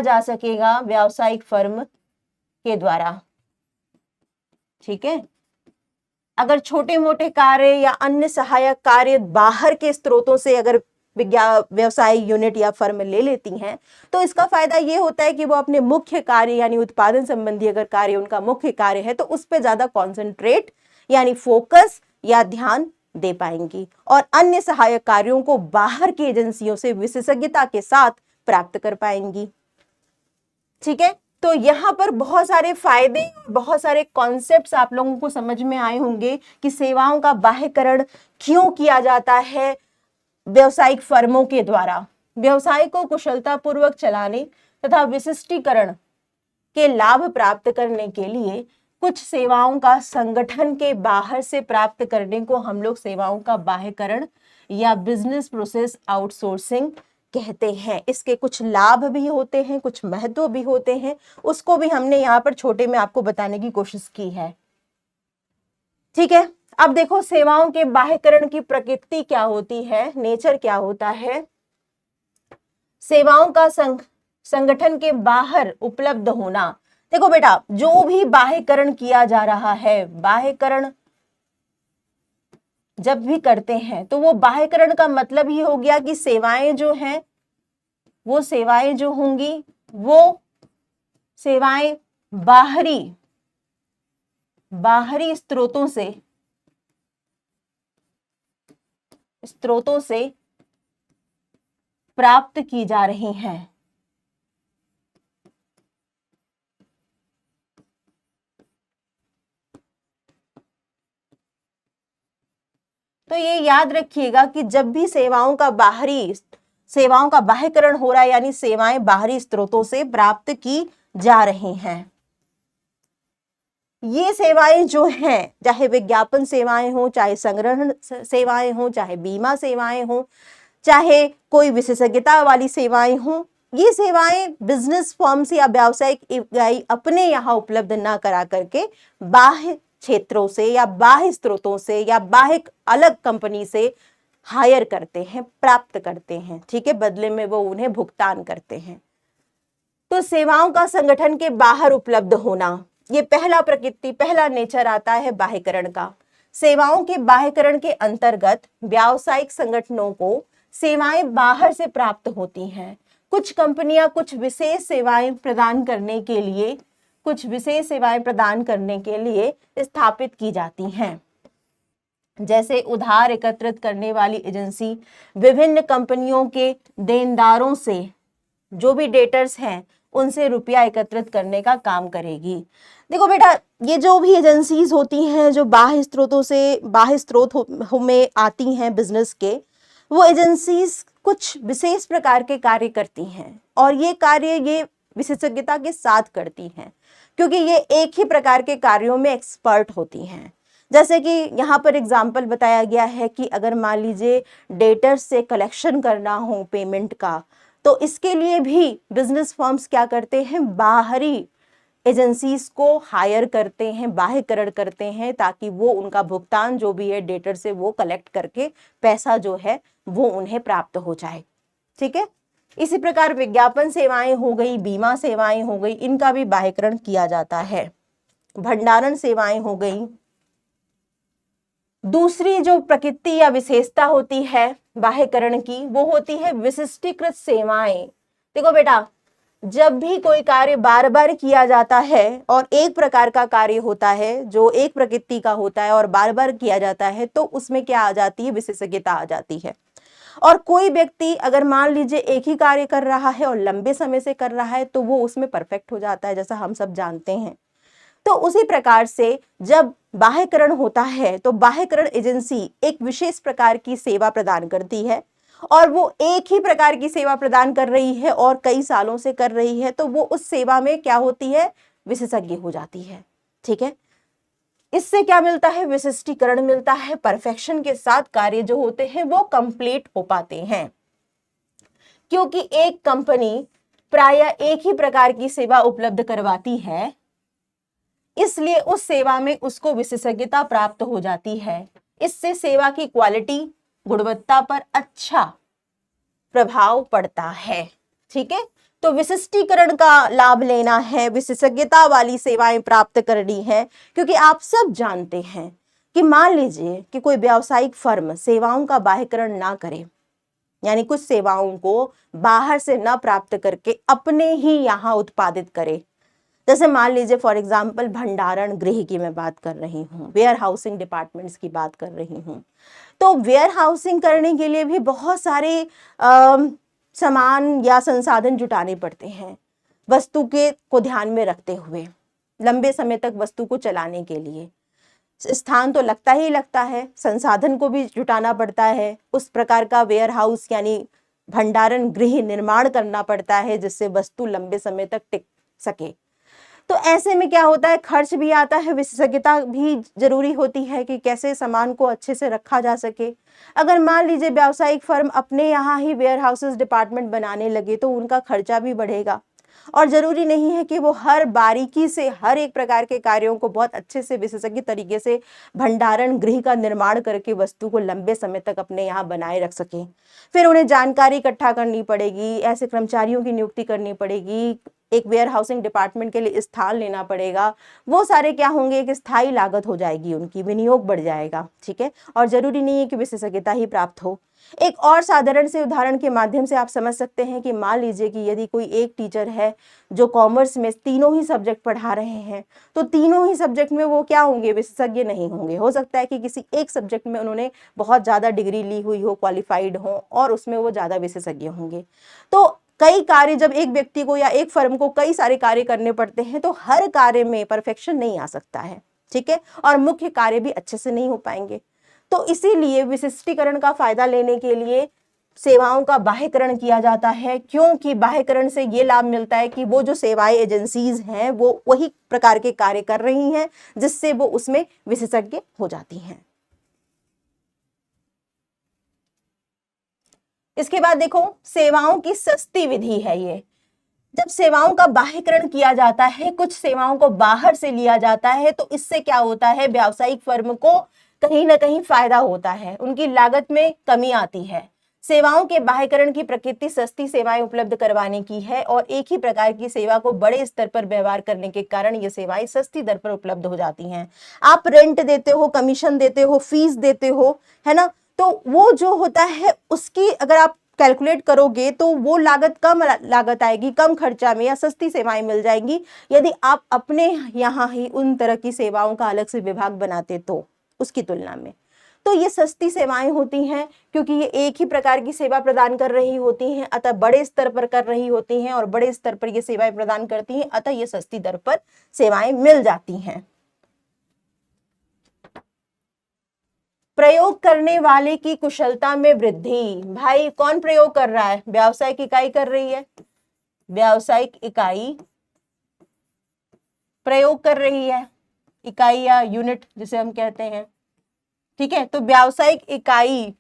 A: जा सकेगा व्यावसायिक फर्म के द्वारा, ठीक है। अगर छोटे मोटे कार्य या अन्य सहायक कार्य बाहर के स्रोतों से अगर व्यवसाय यूनिट या फर्म ले लेती हैं तो इसका फायदा ये होता है कि वो अपने मुख्य कार्य यानी उत्पादन संबंधी अगर कार्य उनका मुख्य कार्य है तो उस पर ज्यादा कॉन्सेंट्रेट यानी फोकस या ध्यान दे पाएंगी और अन्य सहायक कार्यों को बाहर की एजेंसियों से विशेषज्ञता के साथ प्राप्त कर पाएंगी, ठीक है। तो यहाँ पर बहुत सारे फायदे, बहुत सारे कॉन्सेप्ट्स आप लोगों को समझ में आए होंगे कि सेवाओं का बाह्यकरण क्यों किया जाता है व्यावसायिक फर्मों के द्वारा। व्यवसाय को कुशलतापूर्वक चलाने तथा विशिष्टीकरण के लाभ प्राप्त करने के लिए कुछ सेवाओं का संगठन के बाहर से प्राप्त करने को हम लोग सेवाओं का बाह्यकरण या बिजनेस प्रोसेस आउटसोर्सिंग कहते हैं। इसके कुछ लाभ भी होते हैं, कुछ महत्व भी होते हैं, उसको भी हमने यहाँ पर छोटे में आपको बताने की कोशिश की है, ठीक है। अब देखो सेवाओं के बाह्यकरण की प्रकृति क्या होती है, नेचर क्या होता है। सेवाओं का संगठन के बाहर उपलब्ध होना। देखो बेटा, जो भी बाह्यकरण किया जा रहा है, बाह्यकरण जब भी करते हैं तो वो बाह्यकरण का मतलब ही हो गया कि सेवाएं जो हैं, वो सेवाएं जो होंगी वो सेवाएं बाहरी स्रोतों से प्राप्त की जा रही हैं। तो ये याद रखिएगा कि जब भी सेवाओं का बाह्यकरण हो रहा है यानी सेवाएं बाहरी स्रोतों से प्राप्त की जा रही हैं। ये सेवाएं जो हैं, चाहे विज्ञापन सेवाएं हो, चाहे संग्रहण सेवाएं हो, चाहे बीमा सेवाएं हो, चाहे कोई विशेषज्ञता वाली सेवाएं हो, ये सेवाएं बिजनेस फर्म्स या व्यावसायिक इकाई अपने यहाँ उपलब्ध ना करा करके बाह्य क्षेत्रों से या बाह्य स्रोतों से या बाह्य अलग कंपनी से हायर करते हैं, प्राप्त करते हैं, ठीक है। बदले में वो उन्हें भुगतान करते हैं। तो सेवाओं का संगठन के बाहर उपलब्ध होना, ये पहला नेचर आता है बाह्यकरण का। सेवाओं के बाह्यकरण के अंतर्गत व्यावसायिक संगठनों को सेवाएं बाहर से प्राप्त होती हैं। कुछ कंपनियां कुछ विशेष सेवाएं प्रदान करने के लिए स्थापित की जाती हैं। जैसे उधार एकत्रित करने वाली एजेंसी विभिन्न कंपनियों के देनदारों से, जो भी डेटर्स हैं, उनसे रुपया एकत्रित करने का काम करेगी। देखो बेटा, ये जो भी एजेंसीज होती हैं जो बाह्य स्रोत में आती हैं बिजनेस के, वो एजेंसीज कुछ विशेष प्रकार के कार्य करती हैं और ये कार्य ये विशेषज्ञता के साथ करती हैं क्योंकि ये एक ही प्रकार के कार्यों में एक्सपर्ट होती हैं। जैसे कि यहाँ पर एग्जाम्पल बताया गया है कि अगर मान लीजिए डेटर्स से कलेक्शन करना हो पेमेंट का, तो इसके लिए भी बिजनेस फर्म्स क्या करते हैं, बाहरी एजेंसीज को हायर करते हैं, बाह्यकरण करते हैं, ताकि वो उनका भुगतान जो भी है डेटर से वो कलेक्ट करके पैसा जो है वो उन्हें प्राप्त हो जाए, ठीक है। इसी प्रकार विज्ञापन सेवाएं हो गई, बीमा सेवाएं हो गई, इनका भी बाह्यकरण किया जाता है। भंडारण सेवाएं हो गई। दूसरी जो प्रकृति या विशेषता होती है बाह्यकरण की, वो होती है विशिष्टीकृत सेवाएं। देखो बेटा, जब भी कोई कार्य बार बार किया जाता है और एक प्रकार का कार्य होता है जो एक प्रकृति का होता है और बार बार किया जाता है, तो उसमें क्या आ जाती है, विशेषज्ञता आ जाती है। और कोई व्यक्ति अगर मान लीजिए एक ही कार्य कर रहा है और लंबे समय से कर रहा है तो वो उसमें परफेक्ट हो जाता है, जैसा हम सब जानते हैं। तो उसी प्रकार से जब बाह्यकरण होता है तो बाह्यकरण एजेंसी एक विशेष प्रकार की सेवा प्रदान करती है और वो एक ही प्रकार की सेवा प्रदान कर रही है और कई सालों से कर रही है, तो वो उस सेवा में क्या होती है, विशेषज्ञ हो जाती है। ठीक है, इससे क्या मिलता है, विशिष्टीकरण मिलता है। परफेक्शन के साथ कार्य जो होते हैं वो कंप्लीट हो पाते हैं, क्योंकि एक कंपनी प्रायः एक ही प्रकार की सेवा उपलब्ध करवाती है, इसलिए उस सेवा में उसको विशेषज्ञता प्राप्त हो जाती है। इससे सेवा की क्वालिटी, गुणवत्ता पर अच्छा प्रभाव पड़ता है। ठीक है, तो विशिष्टीकरण का लाभ लेना है, विशेषज्ञता वाली सेवाएं प्राप्त करनी है, क्योंकि आप सब जानते हैं कि मान लीजिए कि कोई व्यावसायिक फर्म सेवाओं का बाह्यकरण ना करे, यानी कुछ सेवाओं को बाहर से न प्राप्त करके अपने ही यहाँ उत्पादित करे। जैसे मान लीजिए फॉर एग्जाम्पल भंडारण गृह की मैं बात कर रही हूँ, वेयर हाउसिंग डिपार्टमेंट्स की बात कर रही हूँ। तो वेयर हाउसिंग करने के लिए भी बहुत सारे सामान या संसाधन जुटाने पड़ते हैं, वस्तु के को ध्यान में रखते हुए लंबे समय तक वस्तु को चलाने के लिए स्थान तो लगता ही लगता है, संसाधन को भी जुटाना पड़ता है। उस प्रकार का वेयर हाउस यानी भंडारण गृह निर्माण करना पड़ता है जिससे वस्तु लंबे समय तक टिक सके। तो ऐसे में क्या होता है, खर्च भी आता है, विशेषज्ञता भी जरूरी होती है कि कैसे सामान को अच्छे से रखा जा सके। अगर मान लीजिए व्यावसायिक फर्म अपने यहाँ ही वेयर हाउसेस डिपार्टमेंट बनाने लगे तो उनका खर्चा भी बढ़ेगा और जरूरी नहीं है कि वो हर बारीकी से हर एक प्रकार के कार्यों को बहुत अच्छे से विशेषज्ञ तरीके से भंडारण गृह का निर्माण करके वस्तु को लंबे समय तक अपने यहाँ बनाए रख सके। फिर उन्हें जानकारी इकट्ठा करनी पड़ेगी, ऐसे कर्मचारियों की नियुक्ति करनी पड़ेगी, एक वेयर हाउसिंग डिपार्टमेंट के लिए स्थान लेना पड़ेगा। वो सारे क्या होंगे, एक स्थायी लागत हो जाएगी, उनकी विनियोग बढ़ जाएगा। ठीक है, और जरूरी नहीं है कि विशेषज्ञता ही प्राप्त हो। एक और साधारण से उदाहरण के माध्यम से आप समझ सकते हैं कि मान लीजिए कि यदि कोई एक टीचर है जो कॉमर्स में तीनों ही सब्जेक्ट पढ़ा रहे हैं, तो तीनों ही सब्जेक्ट में वो क्या होंगे, विशेषज्ञ नहीं होंगे। हो सकता है कि किसी एक सब्जेक्ट में उन्होंने बहुत ज़्यादा डिग्री ली हुई हो, क्वालिफाइड हो और उसमें वो ज़्यादा विशेषज्ञ होंगे। तो कई कार्य जब एक व्यक्ति को या एक फर्म को कई सारे कार्य करने पड़ते हैं तो हर कार्य में परफेक्शन नहीं आ सकता है। ठीक है, और मुख्य कार्य भी अच्छे से नहीं हो पाएंगे। तो इसीलिए विशिष्टीकरण का फायदा लेने के लिए सेवाओं का बाह्यकरण किया जाता है, क्योंकि बाह्यकरण से ये लाभ मिलता है कि वो जो सेवाएं एजेंसीज हैं वो वही प्रकार के कार्य कर रही हैं जिससे वो उसमें विशेषज्ञ हो जाती हैं। इसके बाद देखो, सेवाओं की सस्ती विधि है ये। जब सेवाओं का बाह्यकरण किया जाता है, कुछ सेवाओं को बाहर से लिया जाता है, तो इससे क्या होता है, व्यावसायिक फर्म को कहीं ना कहीं फायदा होता है, उनकी लागत में कमी आती है। सेवाओं के बाह्यकरण की प्रकृति सस्ती सेवाएं उपलब्ध करवाने की है और एक ही प्रकार की सेवा को बड़े स्तर पर व्यवहार करने के कारण ये सेवाएं सस्ती दर पर उपलब्ध हो जाती हैं। आप रेंट देते हो, कमीशन देते हो, फीस देते हो, है ना, तो वो जो होता है उसकी अगर आप कैलकुलेट करोगे तो वो लागत कम लागत आएगी, कम खर्चा में या सस्ती सेवाएं मिल जाएंगी यदि आप अपने यहाँ ही उन तरह की सेवाओं का अलग से विभाग बनाते तो उसकी तुलना में। तो ये सस्ती सेवाएं होती हैं क्योंकि ये एक ही प्रकार की सेवा प्रदान कर रही होती हैं, अतः बड़े स्तर पर कर रही होती हैं और बड़े स्तर पर ये सेवाएं प्रदान करती हैं, अतः ये सस्ती दर पर सेवाएं मिल जाती हैं। प्रयोग करने वाले की कुशलता में वृद्धि। भाई कौन प्रयोग कर रहा है, व्यावसायिक इकाई कर रही है, व्यावसायिक इकाई प्रयोग कर रही है, इकाई या यूनिट जिसे हम कहते हैं। ठीक है, तो व्यावसायिक इकाई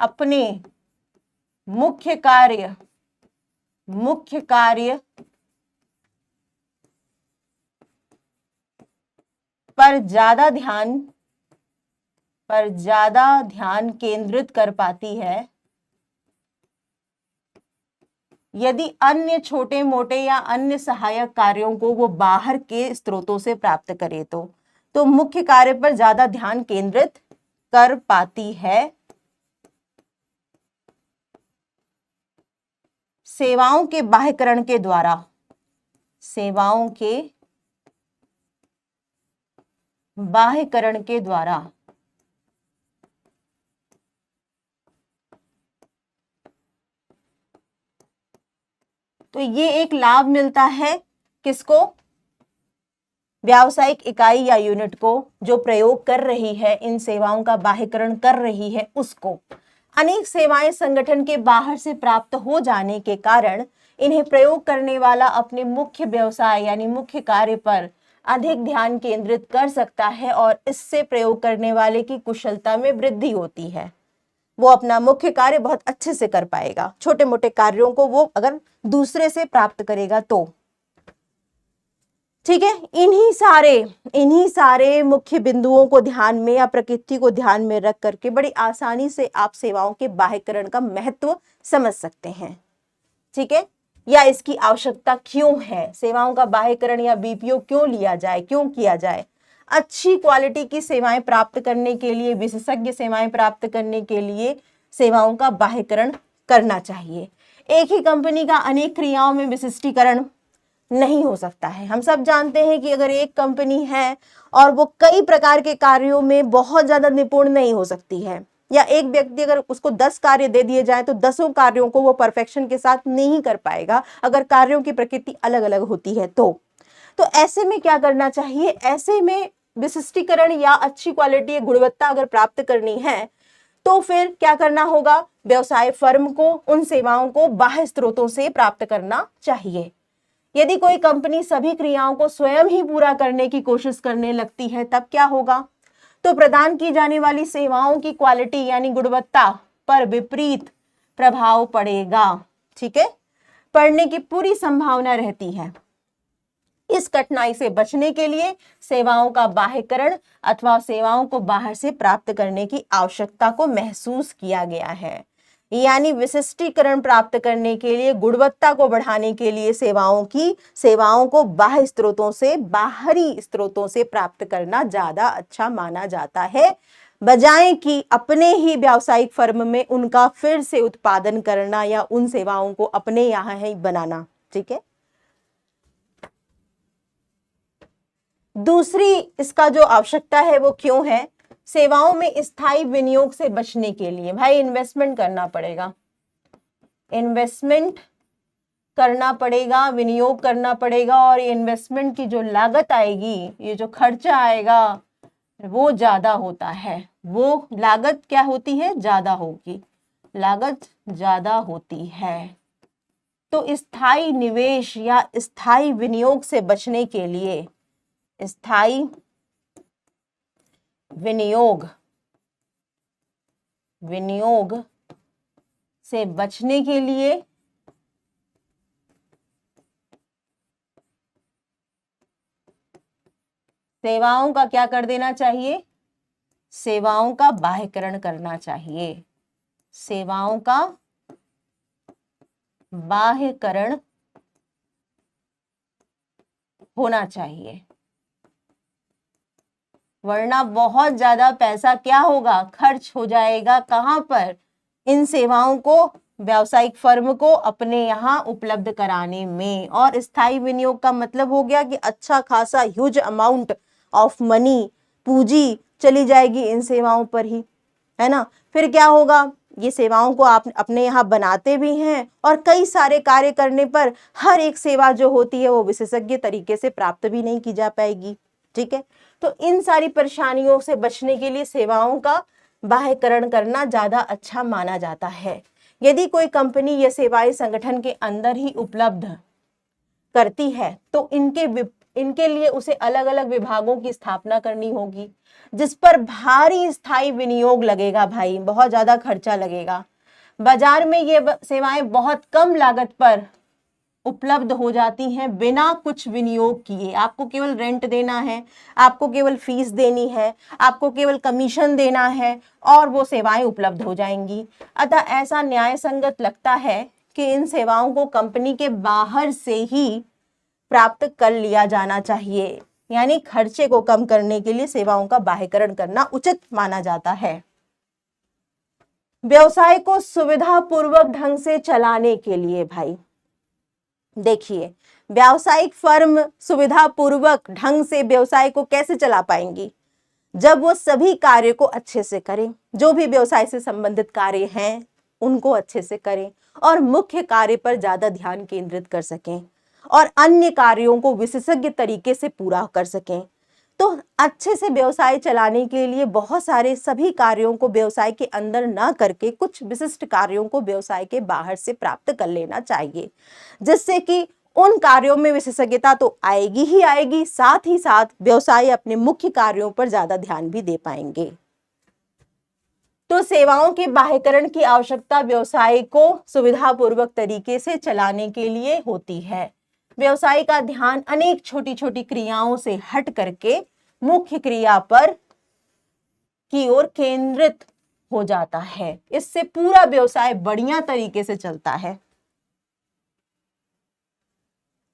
A: अपने मुख्य कार्य पर ज्यादा ध्यान केंद्रित कर पाती है यदि अन्य छोटे मोटे या अन्य सहायक कार्यों को वो बाहर के स्रोतों से प्राप्त करे तो मुख्य कार्य पर ज्यादा ध्यान केंद्रित कर पाती है। सेवाओं के बाह्यकरण के द्वारा सेवाओं के बाह्यकरण के द्वारा तो ये एक लाभ मिलता है किसको? व्यावसायिक इकाई या यूनिट को, जो प्रयोग कर रही है, इन सेवाओं का बाह्यकरण कर रही है उसको। अनेक सेवाएं संगठन के बाहर से प्राप्त हो जाने के कारण इन्हें प्रयोग करने वाला अपने मुख्य व्यवसाय यानी मुख्य कार्य पर अधिक ध्यान केंद्रित कर सकता है और इससे प्रयोग करने वाले की कुशलता में वृद्धि होती है। वो अपना मुख्य कार्य बहुत अच्छे से कर पाएगा। छोटे मोटे कार्यों को वो अगर दूसरे से प्राप्त करेगा तो ठीक है। इन्हीं सारे मुख्य बिंदुओं को ध्यान में या प्रकृति को ध्यान में रख करके बड़ी आसानी से आप सेवाओं के बाह्यकरण का महत्व समझ सकते हैं। ठीक है, या इसकी आवश्यकता क्यों है, सेवाओं का बाह्यकरण या बीपीओ क्यों लिया जाए, क्यों किया जाए। अच्छी क्वालिटी की सेवाएं प्राप्त करने के लिए, विशेषज्ञ सेवाएं प्राप्त करने के लिए सेवाओं का बाह्यकरण करना चाहिए। एक ही कंपनी का अनेक क्रियाओं में विशिष्टीकरण नहीं हो सकता है। हम सब जानते हैं कि अगर एक कंपनी है और वो कई प्रकार के कार्यों में बहुत ज्यादा निपुण नहीं हो सकती है, या एक व्यक्ति अगर उसको 10 कार्य दे दिए जाए तो 10 कार्यों को वो परफेक्शन के साथ नहीं कर पाएगा, अगर कार्यों की प्रकृति अलग अलग होती है तो ऐसे में क्या करना चाहिए? ऐसे में विशिष्टीकरण या अच्छी क्वालिटी या गुणवत्ता अगर प्राप्त करनी है तो फिर क्या करना होगा? व्यवसाय फर्म को उन सेवाओं को बाह्य स्रोतों से प्राप्त करना चाहिए। यदि कोई कंपनी सभी क्रियाओं को स्वयं ही पूरा करने की कोशिश करने लगती है तब क्या होगा? तो प्रदान की जाने वाली सेवाओं की क्वालिटी यानी गुणवत्ता पर विपरीत प्रभाव पड़ेगा। ठीक है, पड़ने की पूरी संभावना रहती है। इस कठिनाई से बचने के लिए सेवाओं का बाह्यकरण अथवा सेवाओं को बाहर से प्राप्त करने की आवश्यकता को महसूस किया गया है। यानी विशिष्टीकरण प्राप्त करने के लिए, गुणवत्ता को बढ़ाने के लिए सेवाओं को बाह्य स्रोतों से, बाहरी स्रोतों से प्राप्त करना ज्यादा अच्छा माना जाता है, बजाय कि अपने ही व्यावसायिक फर्म में उनका फिर से उत्पादन करना या उन सेवाओं को अपने यहाँ ही बनाना। ठीक है, दूसरी इसका जो आवश्यकता है वो क्यों है? सेवाओं में स्थायी विनियोग से बचने के लिए भाई इन्वेस्टमेंट करना पड़ेगा, विनियोग करना पड़ेगा, और इन्वेस्टमेंट की जो लागत आएगी, ये जो खर्चा आएगा वो ज्यादा होता है। वो लागत क्या होती है? ज्यादा होगी, लागत ज्यादा होती है। तो स्थायी निवेश या स्थायी विनियोग से बचने के लिए, स्थायी विनियोग से बचने के लिए सेवाओं का क्या कर देना चाहिए? सेवाओं का बाह्यकरण करना चाहिए। सेवाओं का बाह्यकरण होना चाहिए, वरना बहुत ज्यादा पैसा क्या होगा? खर्च हो जाएगा। कहां पर? इन सेवाओं को व्यावसायिक फर्म को अपने यहाँ उपलब्ध कराने में। और स्थायी विनियोग का मतलब हो गया कि अच्छा खासा ह्यूज अमाउंट ऑफ मनी, पूंजी चली जाएगी इन सेवाओं पर ही, है ना। फिर क्या होगा? ये सेवाओं को आप अपने यहाँ बनाते भी हैं और कई सारे कार्य करने पर हर एक सेवा जो होती है वो विशेषज्ञ तरीके से प्राप्त भी नहीं की जा पाएगी। ठीक है, तो इन सारी परेशानियों से बचने के लिए सेवाओं का बाह्यकरण करना ज्यादा अच्छा माना जाता है। यदि कोई कंपनी ये सेवाएं संगठन के अंदर ही उपलब्ध करती है तो इनके लिए उसे अलग अलग विभागों की स्थापना करनी होगी, जिस पर भारी स्थायी विनियोग लगेगा भाई, बहुत ज्यादा खर्चा लगेगा। बाजार में ये सेवाएं बहुत कम लागत पर उपलब्ध हो जाती हैं बिना कुछ विनियोग किए। आपको केवल रेंट देना है, आपको केवल फीस देनी है, आपको केवल कमीशन देना है और वो सेवाएं उपलब्ध हो जाएंगी। अतः ऐसा न्याय संगत लगता है कि इन सेवाओं को कंपनी के बाहर से ही प्राप्त कर लिया जाना चाहिए। यानी खर्चे को कम करने के लिए सेवाओं का बाह्यकरण करना उचित माना जाता है। व्यवसाय को सुविधापूर्वक ढंग से चलाने के लिए भाई, देखिए, व्यावसायिक फर्म सुविधापूर्वक ढंग से व्यवसाय को कैसे चला पाएंगी? जब वो सभी कार्य को अच्छे से करें, जो भी व्यवसाय से संबंधित कार्य हैं उनको अच्छे से करें और मुख्य कार्य पर ज्यादा ध्यान केंद्रित कर सकें और अन्य कार्यों को विशेषज्ञ तरीके से पूरा कर सकें। तो अच्छे से व्यवसाय चलाने के लिए बहुत सारे सभी कार्यों को व्यवसाय के अंदर ना करके कुछ विशिष्ट कार्यों को व्यवसाय के बाहर से प्राप्त कर लेना चाहिए, जिससे कि उन कार्यों में विशेषज्ञता तो आएगी ही आएगी, साथ ही साथ व्यवसाय अपने मुख्य कार्यों पर ज्यादा ध्यान भी दे पाएंगे। तो सेवाओं के बाह्यकरण की आवश्यकता व्यवसाय को सुविधापूर्वक तरीके से चलाने के लिए होती है। व्यवसाय का ध्यान अनेक छोटी छोटी क्रियाओं से हट करके मुख्य क्रिया पर की ओर केंद्रित हो जाता है। इससे पूरा व्यवसाय बढ़िया तरीके से चलता है।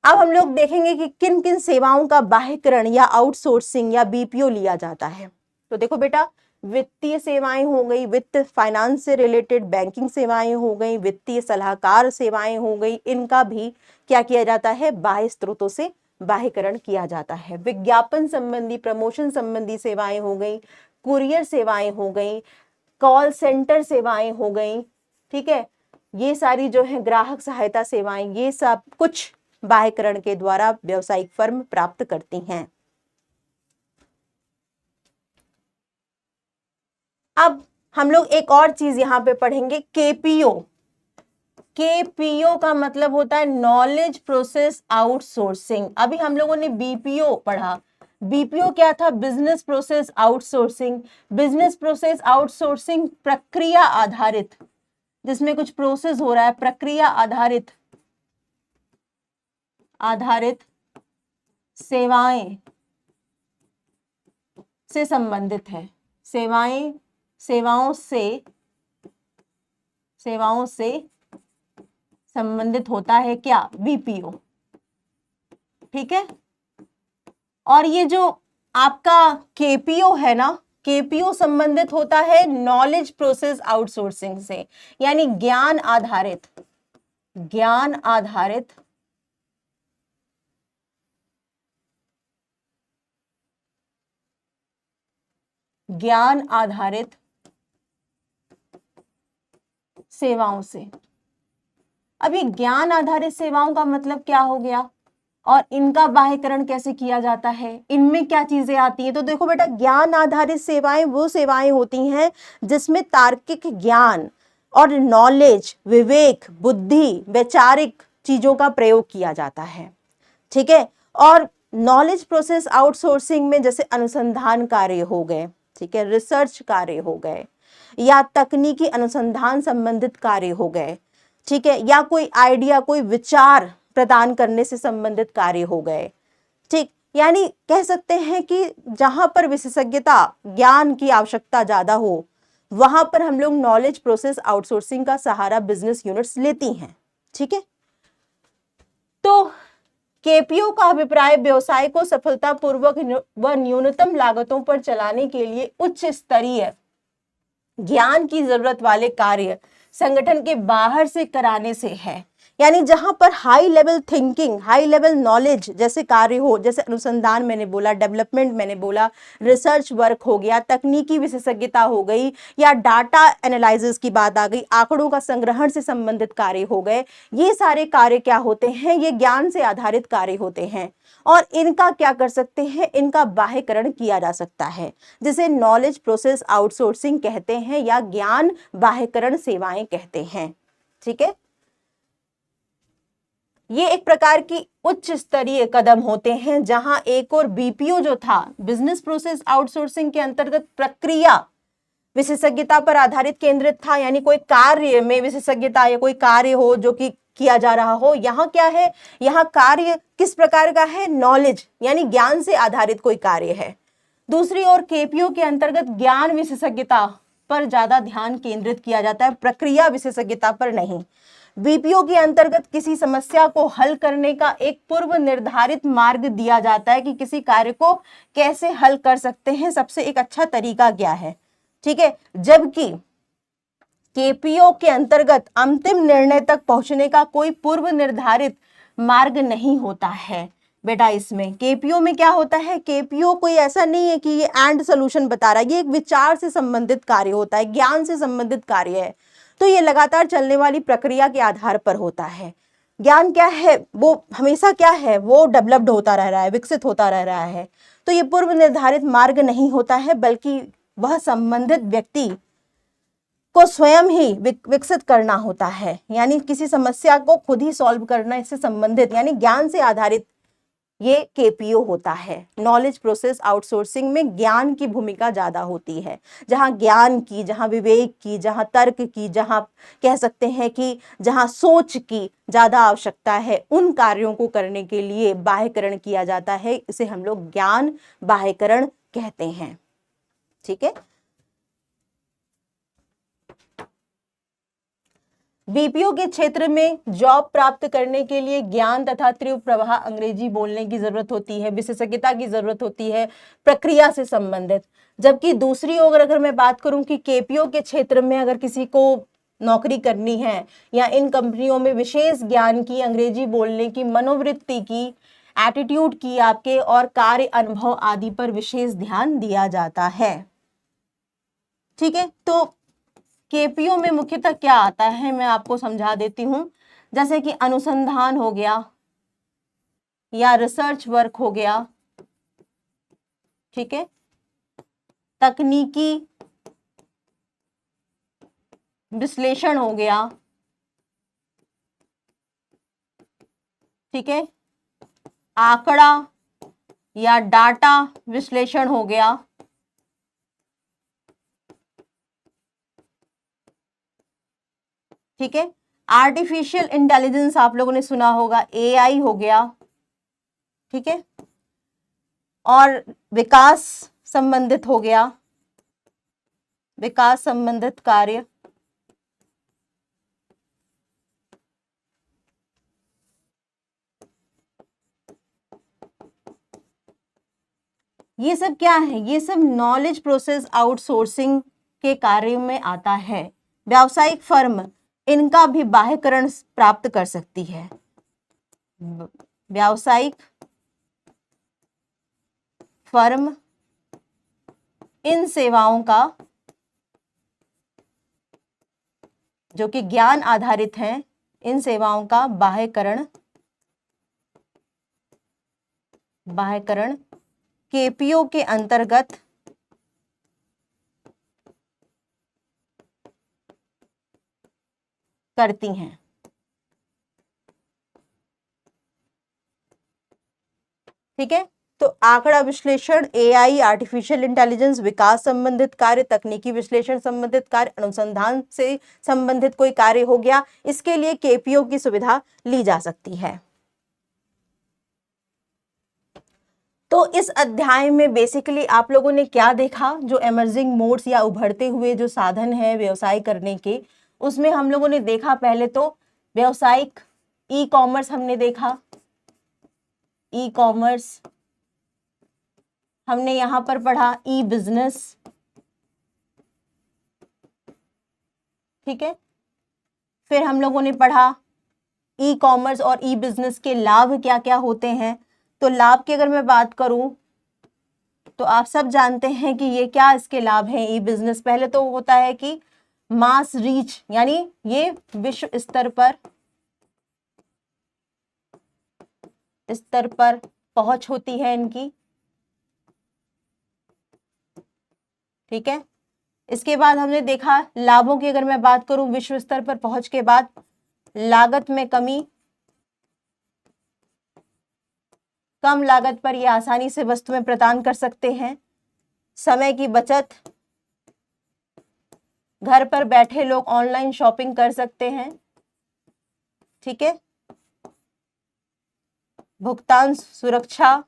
A: अब हम लोग देखेंगे कि किन किन सेवाओं का बाह्यकरण या आउटसोर्सिंग या बीपीओ लिया जाता है। तो देखो बेटा, वित्तीय सेवाएं हो गई, वित्त फाइनेंस से रिलेटेड बैंकिंग सेवाएं हो गई, वित्तीय सलाहकार सेवाएं हो गई, इनका भी क्या किया जाता है? बाह्य स्रोतों से बाह्यकरण किया जाता है। विज्ञापन संबंधी, प्रमोशन संबंधी सेवाएं हो गई, कुरियर सेवाएं हो गई, कॉल सेंटर सेवाएं हो गई, ठीक है, ये सारी जो है ग्राहक सहायता सेवाएं, ये सब कुछ बाह्यकरण के द्वारा व्यावसायिक फर्म प्राप्त करती हैं। अब हम लोग एक और चीज यहां पे पढ़ेंगे, केपीओ। केपीओ का मतलब होता है नॉलेज प्रोसेस आउटसोर्सिंग। अभी हम लोगों ने बीपीओ पढ़ा। बीपीओ क्या था? Business process outsourcing. Business process outsourcing प्रक्रिया आधारित, जिसमें कुछ प्रोसेस हो रहा है, प्रक्रिया आधारित सेवाएं से संबंधित है। सेवाओं से संबंधित होता है क्या? बीपीओ, ठीक है। और ये जो आपका केपीओ है ना, केपीओ संबंधित होता है नॉलेज प्रोसेस आउटसोर्सिंग से, यानी ज्ञान आधारित सेवाओं से। अब ये ज्ञान आधारित सेवाओं का मतलब क्या हो गया और इनका बाह्यकरण कैसे किया जाता है, इनमें क्या चीजें आती हैं? तो देखो बेटा, ज्ञान आधारित सेवाएं वो सेवाएं होती हैं जिसमें तार्किक ज्ञान और नॉलेज, विवेक, बुद्धि, वैचारिक चीजों का प्रयोग किया जाता है, ठीक है। और नॉलेज प्रोसेस आउटसोर्सिंग में जैसे अनुसंधान कार्य हो गए, ठीक है, रिसर्च कार्य हो गए, या तकनीकी अनुसंधान संबंधित कार्य हो गए, ठीक है, या कोई आइडिया, कोई विचार प्रदान करने से संबंधित कार्य हो गए, ठीक। यानी कह सकते हैं कि जहां पर विशेषज्ञता, ज्ञान की आवश्यकता ज्यादा हो, वहां पर हम लोग नॉलेज प्रोसेस आउटसोर्सिंग का सहारा बिजनेस यूनिट्स लेती हैं, ठीक है। तो केपीओ का अभिप्राय व्यवसाय को सफलतापूर्वक व न्यूनतम लागतों पर चलाने के लिए उच्च स्तरीय ज्ञान की जरूरत वाले कार्य संगठन के बाहर से कराने से है। यानी जहां पर high level thinking, high level knowledge जैसे कार्य हो, जैसे अनुसंधान मैंने बोला, डेवलपमेंट मैंने बोला, रिसर्च वर्क हो गया, तकनीकी विशेषज्ञता हो गई, या डाटा एनालिसिस की बात आ गई, आंकड़ों का संग्रहण से संबंधित कार्य हो गए, ये सारे कार्य क्या होते हैं? ये ज्ञान से आधारित कार्य होते हैं और इनका क्या कर सकते हैं? इनका बाह्यकरण किया जा सकता है, जिसे नॉलेज प्रोसेस आउटसोर्सिंग कहते हैं या ज्ञान बाह्यकरण सेवाएं कहते हैं, ठीक है। ये एक प्रकार की उच्च स्तरीय कदम होते हैं, जहां एक और बीपीओ जो था, बिजनेस प्रोसेस आउटसोर्सिंग के अंतर्गत प्रक्रिया विशेषज्ञता पर आधारित केंद्रित था, यानी कोई कार्य में विशेषज्ञता या कोई कार्य हो जो कि किया जा रहा हो। यहाँ क्या है? यहाँ कार्य किस प्रकार का है? नॉलेज यानी ज्ञान से आधारित कोई कार्य है। दूसरी ओर केपीओ के अंतर्गत ज्ञान विशेषज्ञता पर ज्यादा ध्यान केंद्रित किया जाता है, प्रक्रिया विशेषज्ञता पर नहीं। बीपीओ के अंतर्गत किसी समस्या को हल करने का एक पूर्व निर्धारित मार्ग दिया जाता है कि किसी कार्य को कैसे हल कर सकते हैं, सबसे एक अच्छा तरीका क्या है, ठीक है। जबकि केपीओ के अंतर्गत अंतिम निर्णय तक पहुंचने का कोई पूर्व निर्धारित मार्ग नहीं होता है बेटा। इसमें केपीओ में क्या होता है, केपीओ कोई ऐसा नहीं है कि ये एंड सोल्यूशन बता रहा है, ये एक विचार से संबंधित कार्य होता है, ज्ञान से संबंधित कार्य है। तो ये लगातार चलने वाली प्रक्रिया के आधार पर होता है। ज्ञान क्या है, वो हमेशा क्या है, वो डेवलप्ड होता रह रहा है, विकसित होता रह रहा है। तो ये पूर्व निर्धारित मार्ग नहीं होता है, बल्कि वह संबंधित व्यक्ति को स्वयं ही विकसित करना होता है, यानी किसी समस्या को खुद ही सॉल्व करना, इससे संबंधित यानी ज्ञान से आधारित ये केपीओ होता है। नॉलेज प्रोसेस आउटसोर्सिंग में ज्ञान की भूमिका ज्यादा होती है, जहां ज्ञान की, जहां विवेक की, जहां तर्क की, जहां कह सकते हैं कि जहां सोच की ज्यादा आवश्यकता है, उन कार्यों को करने के लिए बाह्यकरण किया जाता है। इसे हम लोग ज्ञान बाह्यकरण कहते हैं। ठीक है। बीपीओ के क्षेत्र में जॉब प्राप्त करने के लिए ज्ञान तथा तीव्र प्रवाह अंग्रेजी बोलने की जरूरत होती है, विशेषज्ञता की जरूरत होती है प्रक्रिया से संबंधित। जबकि दूसरी ओर अगर मैं बात करूं कि केपीओ के क्षेत्र में अगर किसी को नौकरी करनी है या इन कंपनियों में विशेष ज्ञान की, अंग्रेजी बोलने की, मनोवृत्ति की, एटीट्यूड की आपके और कार्य अनुभव आदि पर विशेष ध्यान दिया जाता है। ठीक है। तो केपीओ में मुख्यतः क्या आता है मैं आपको समझा देती हूं। जैसे कि अनुसंधान हो गया या रिसर्च वर्क हो गया, ठीक है, तकनीकी विश्लेषण हो गया, ठीक है, आंकड़ा या डाटा विश्लेषण हो गया, ठीक है, आर्टिफिशियल इंटेलिजेंस आप लोगों ने सुना होगा, एआई हो गया, ठीक है, और विकास संबंधित हो गया, विकास संबंधित कार्य, ये सब क्या है, ये सब नॉलेज प्रोसेस आउटसोर्सिंग के कार्य में आता है। व्यावसायिक फर्म इनका भी बाह्यकरण प्राप्त कर सकती है। व्यावसायिक फर्म इन सेवाओं का, जो कि ज्ञान आधारित हैं, इन सेवाओं का बाह्यकरण केपीओ के अंतर्गत करती हैं। ठीक है। तो आंकड़ा विश्लेषण, एआई, आर्टिफिशियल इंटेलिजेंस, विकास संबंधित कार्य, तकनीकी विश्लेषण संबंधित कार्य, अनुसंधान से संबंधित कोई कार्य हो गया, इसके लिए केपीओ की सुविधा ली जा सकती है। तो इस अध्याय में बेसिकली आप लोगों ने क्या देखा, जो एमर्जिंग मोड्स या उभरते हुए जो साधन है व्यवसाय करने के, उसमें हम लोगों ने देखा पहले तो व्यवसायिक ई कॉमर्स हमने देखा, ई कॉमर्स, हमने यहां पर पढ़ा ई बिजनेस, ठीक है। फिर हम लोगों ने पढ़ा ई कॉमर्स और ई बिजनेस के लाभ क्या क्या होते हैं। तो लाभ की अगर मैं बात करूं तो आप सब जानते हैं कि ये क्या इसके लाभ हैं ई बिजनेस। पहले तो होता है कि मास रीच, यानी ये विश्व स्तर पर पहुंच होती है इनकी, ठीक है। इसके बाद हमने देखा लाभों की अगर मैं बात करूं, विश्व स्तर पर पहुंच के बाद लागत में कमी, कम लागत पर ये आसानी से वस्तुएं प्रदान कर सकते हैं, समय की बचत, घर पर बैठे लोग ऑनलाइन शॉपिंग कर सकते हैं, ठीक है, भुगतान सुरक्षा,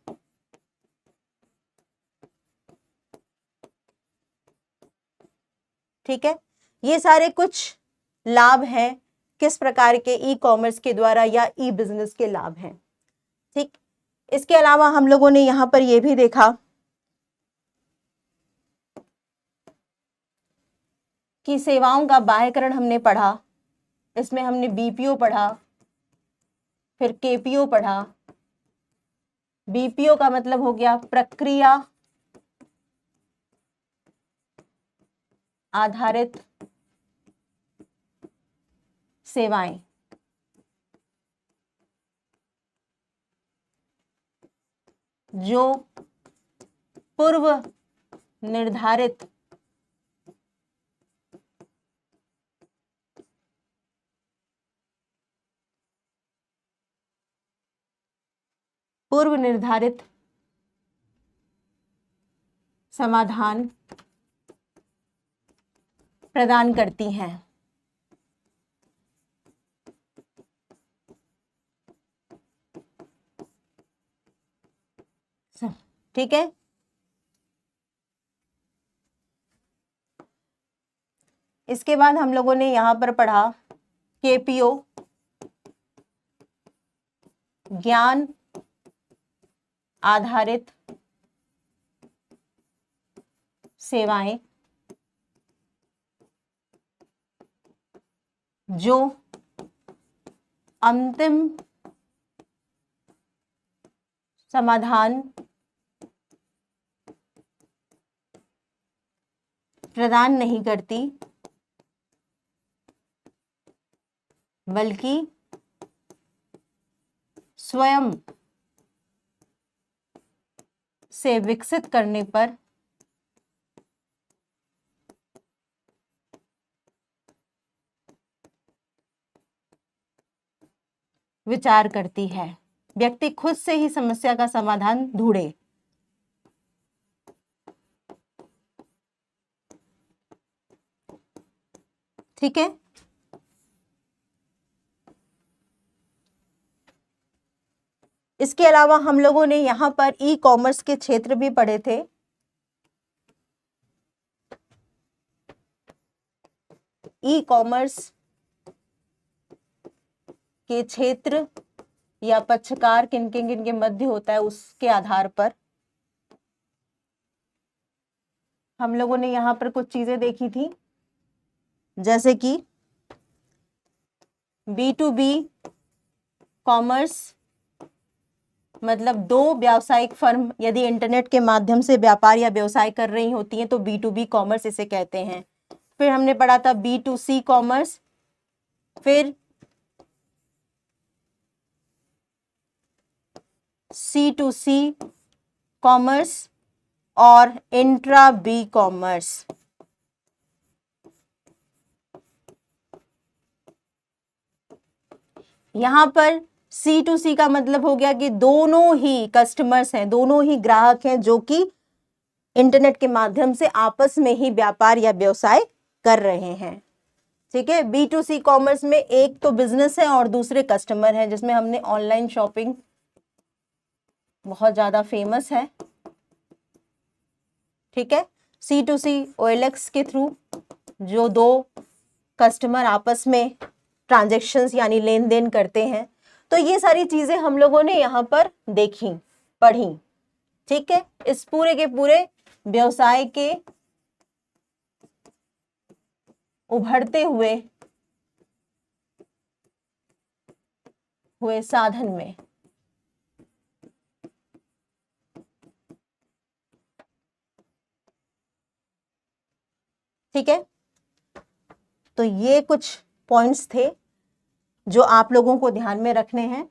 A: ठीक है। ये सारे कुछ लाभ हैं किस प्रकार के ई कॉमर्स के द्वारा या ई बिजनेस के लाभ हैं, ठीक। इसके अलावा हम लोगों ने यहां पर यह भी देखा कि सेवाओं का बाह्यकरण हमने पढ़ा, इसमें हमने बीपीओ पढ़ा, फिर केपीओ पढ़ा। बीपीओ का मतलब हो गया प्रक्रिया आधारित सेवाएं। जो पूर्व निर्धारित समाधान प्रदान करती हैं। ठीक है, इसके बाद हम लोगों ने यहां पर पढ़ा केपीओ ज्ञान आधारित सेवाएं, जो अंतिम समाधान प्रदान नहीं करती बल्कि स्वयं से विकसित करने पर विचार करती है। व्यक्ति खुद से ही समस्या का समाधान ढूंढे। ठीक है, इसके अलावा हम लोगों ने यहां पर ई कॉमर्स के क्षेत्र भी पढ़े थे। ई कॉमर्स के क्षेत्र या पक्षकार किनके किनके मध्य होता है उसके आधार पर हम लोगों ने यहां पर कुछ चीजें देखी थी, जैसे कि B2B कॉमर्स मतलब दो व्यावसायिक फर्म यदि इंटरनेट के माध्यम से व्यापार या व्यवसाय कर रही होती हैं तो B2B कॉमर्स इसे कहते हैं। फिर हमने पढ़ा था B2C कॉमर्स, फिर C2C कॉमर्स और इंट्रा बी कॉमर्स। यहां पर C2C का मतलब हो गया कि दोनों ही कस्टमर्स हैं, दोनों ही ग्राहक हैं जो कि इंटरनेट के माध्यम से आपस में ही व्यापार या व्यवसाय कर रहे हैं। ठीक है, B2C कॉमर्स में एक तो बिजनेस है और दूसरे कस्टमर हैं, जिसमें हमने ऑनलाइन शॉपिंग बहुत ज्यादा फेमस है। ठीक है, C2C OLX के थ्रू जो दो कस्टमर आपस में ट्रांजैक्शंस यानी लेन देन करते हैं। तो ये सारी चीजें हम लोगों ने यहाँ पर देखी पढ़ी। ठीक है, इस पूरे के पूरे व्यवसाय के उभरते हुए साधन में। ठीक है, तो ये कुछ पॉइंट्स थे जो आप लोगों को ध्यान में रखने हैं।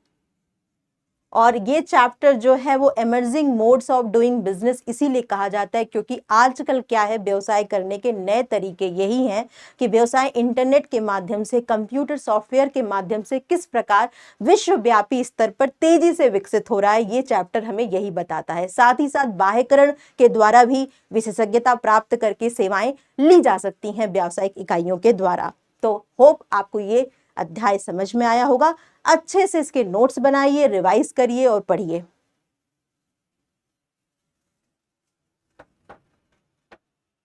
A: और ये चैप्टर जो है वो emerging modes of doing business इसीलिए कहा जाता है क्योंकि आजकल क्या है, व्यवसाय करने के नए तरीके यही हैं कि व्यवसाय इंटरनेट के माध्यम से, कंप्यूटर सॉफ्टवेयर के माध्यम से किस प्रकार विश्वव्यापी स्तर पर तेजी से विकसित हो रहा है। ये चैप्टर हमें यही बताता है। साथ ही साथ बाह्यकरण के द्वारा भी विशेषज्ञता प्राप्त करके सेवाएं ली जा सकती हैं व्यावसायिक इकाइयों के द्वारा। तो होप आपको ये अध्याय समझ में आया होगा। अच्छे से इसके नोट्स बनाइए, रिवाइज करिए और पढ़िए।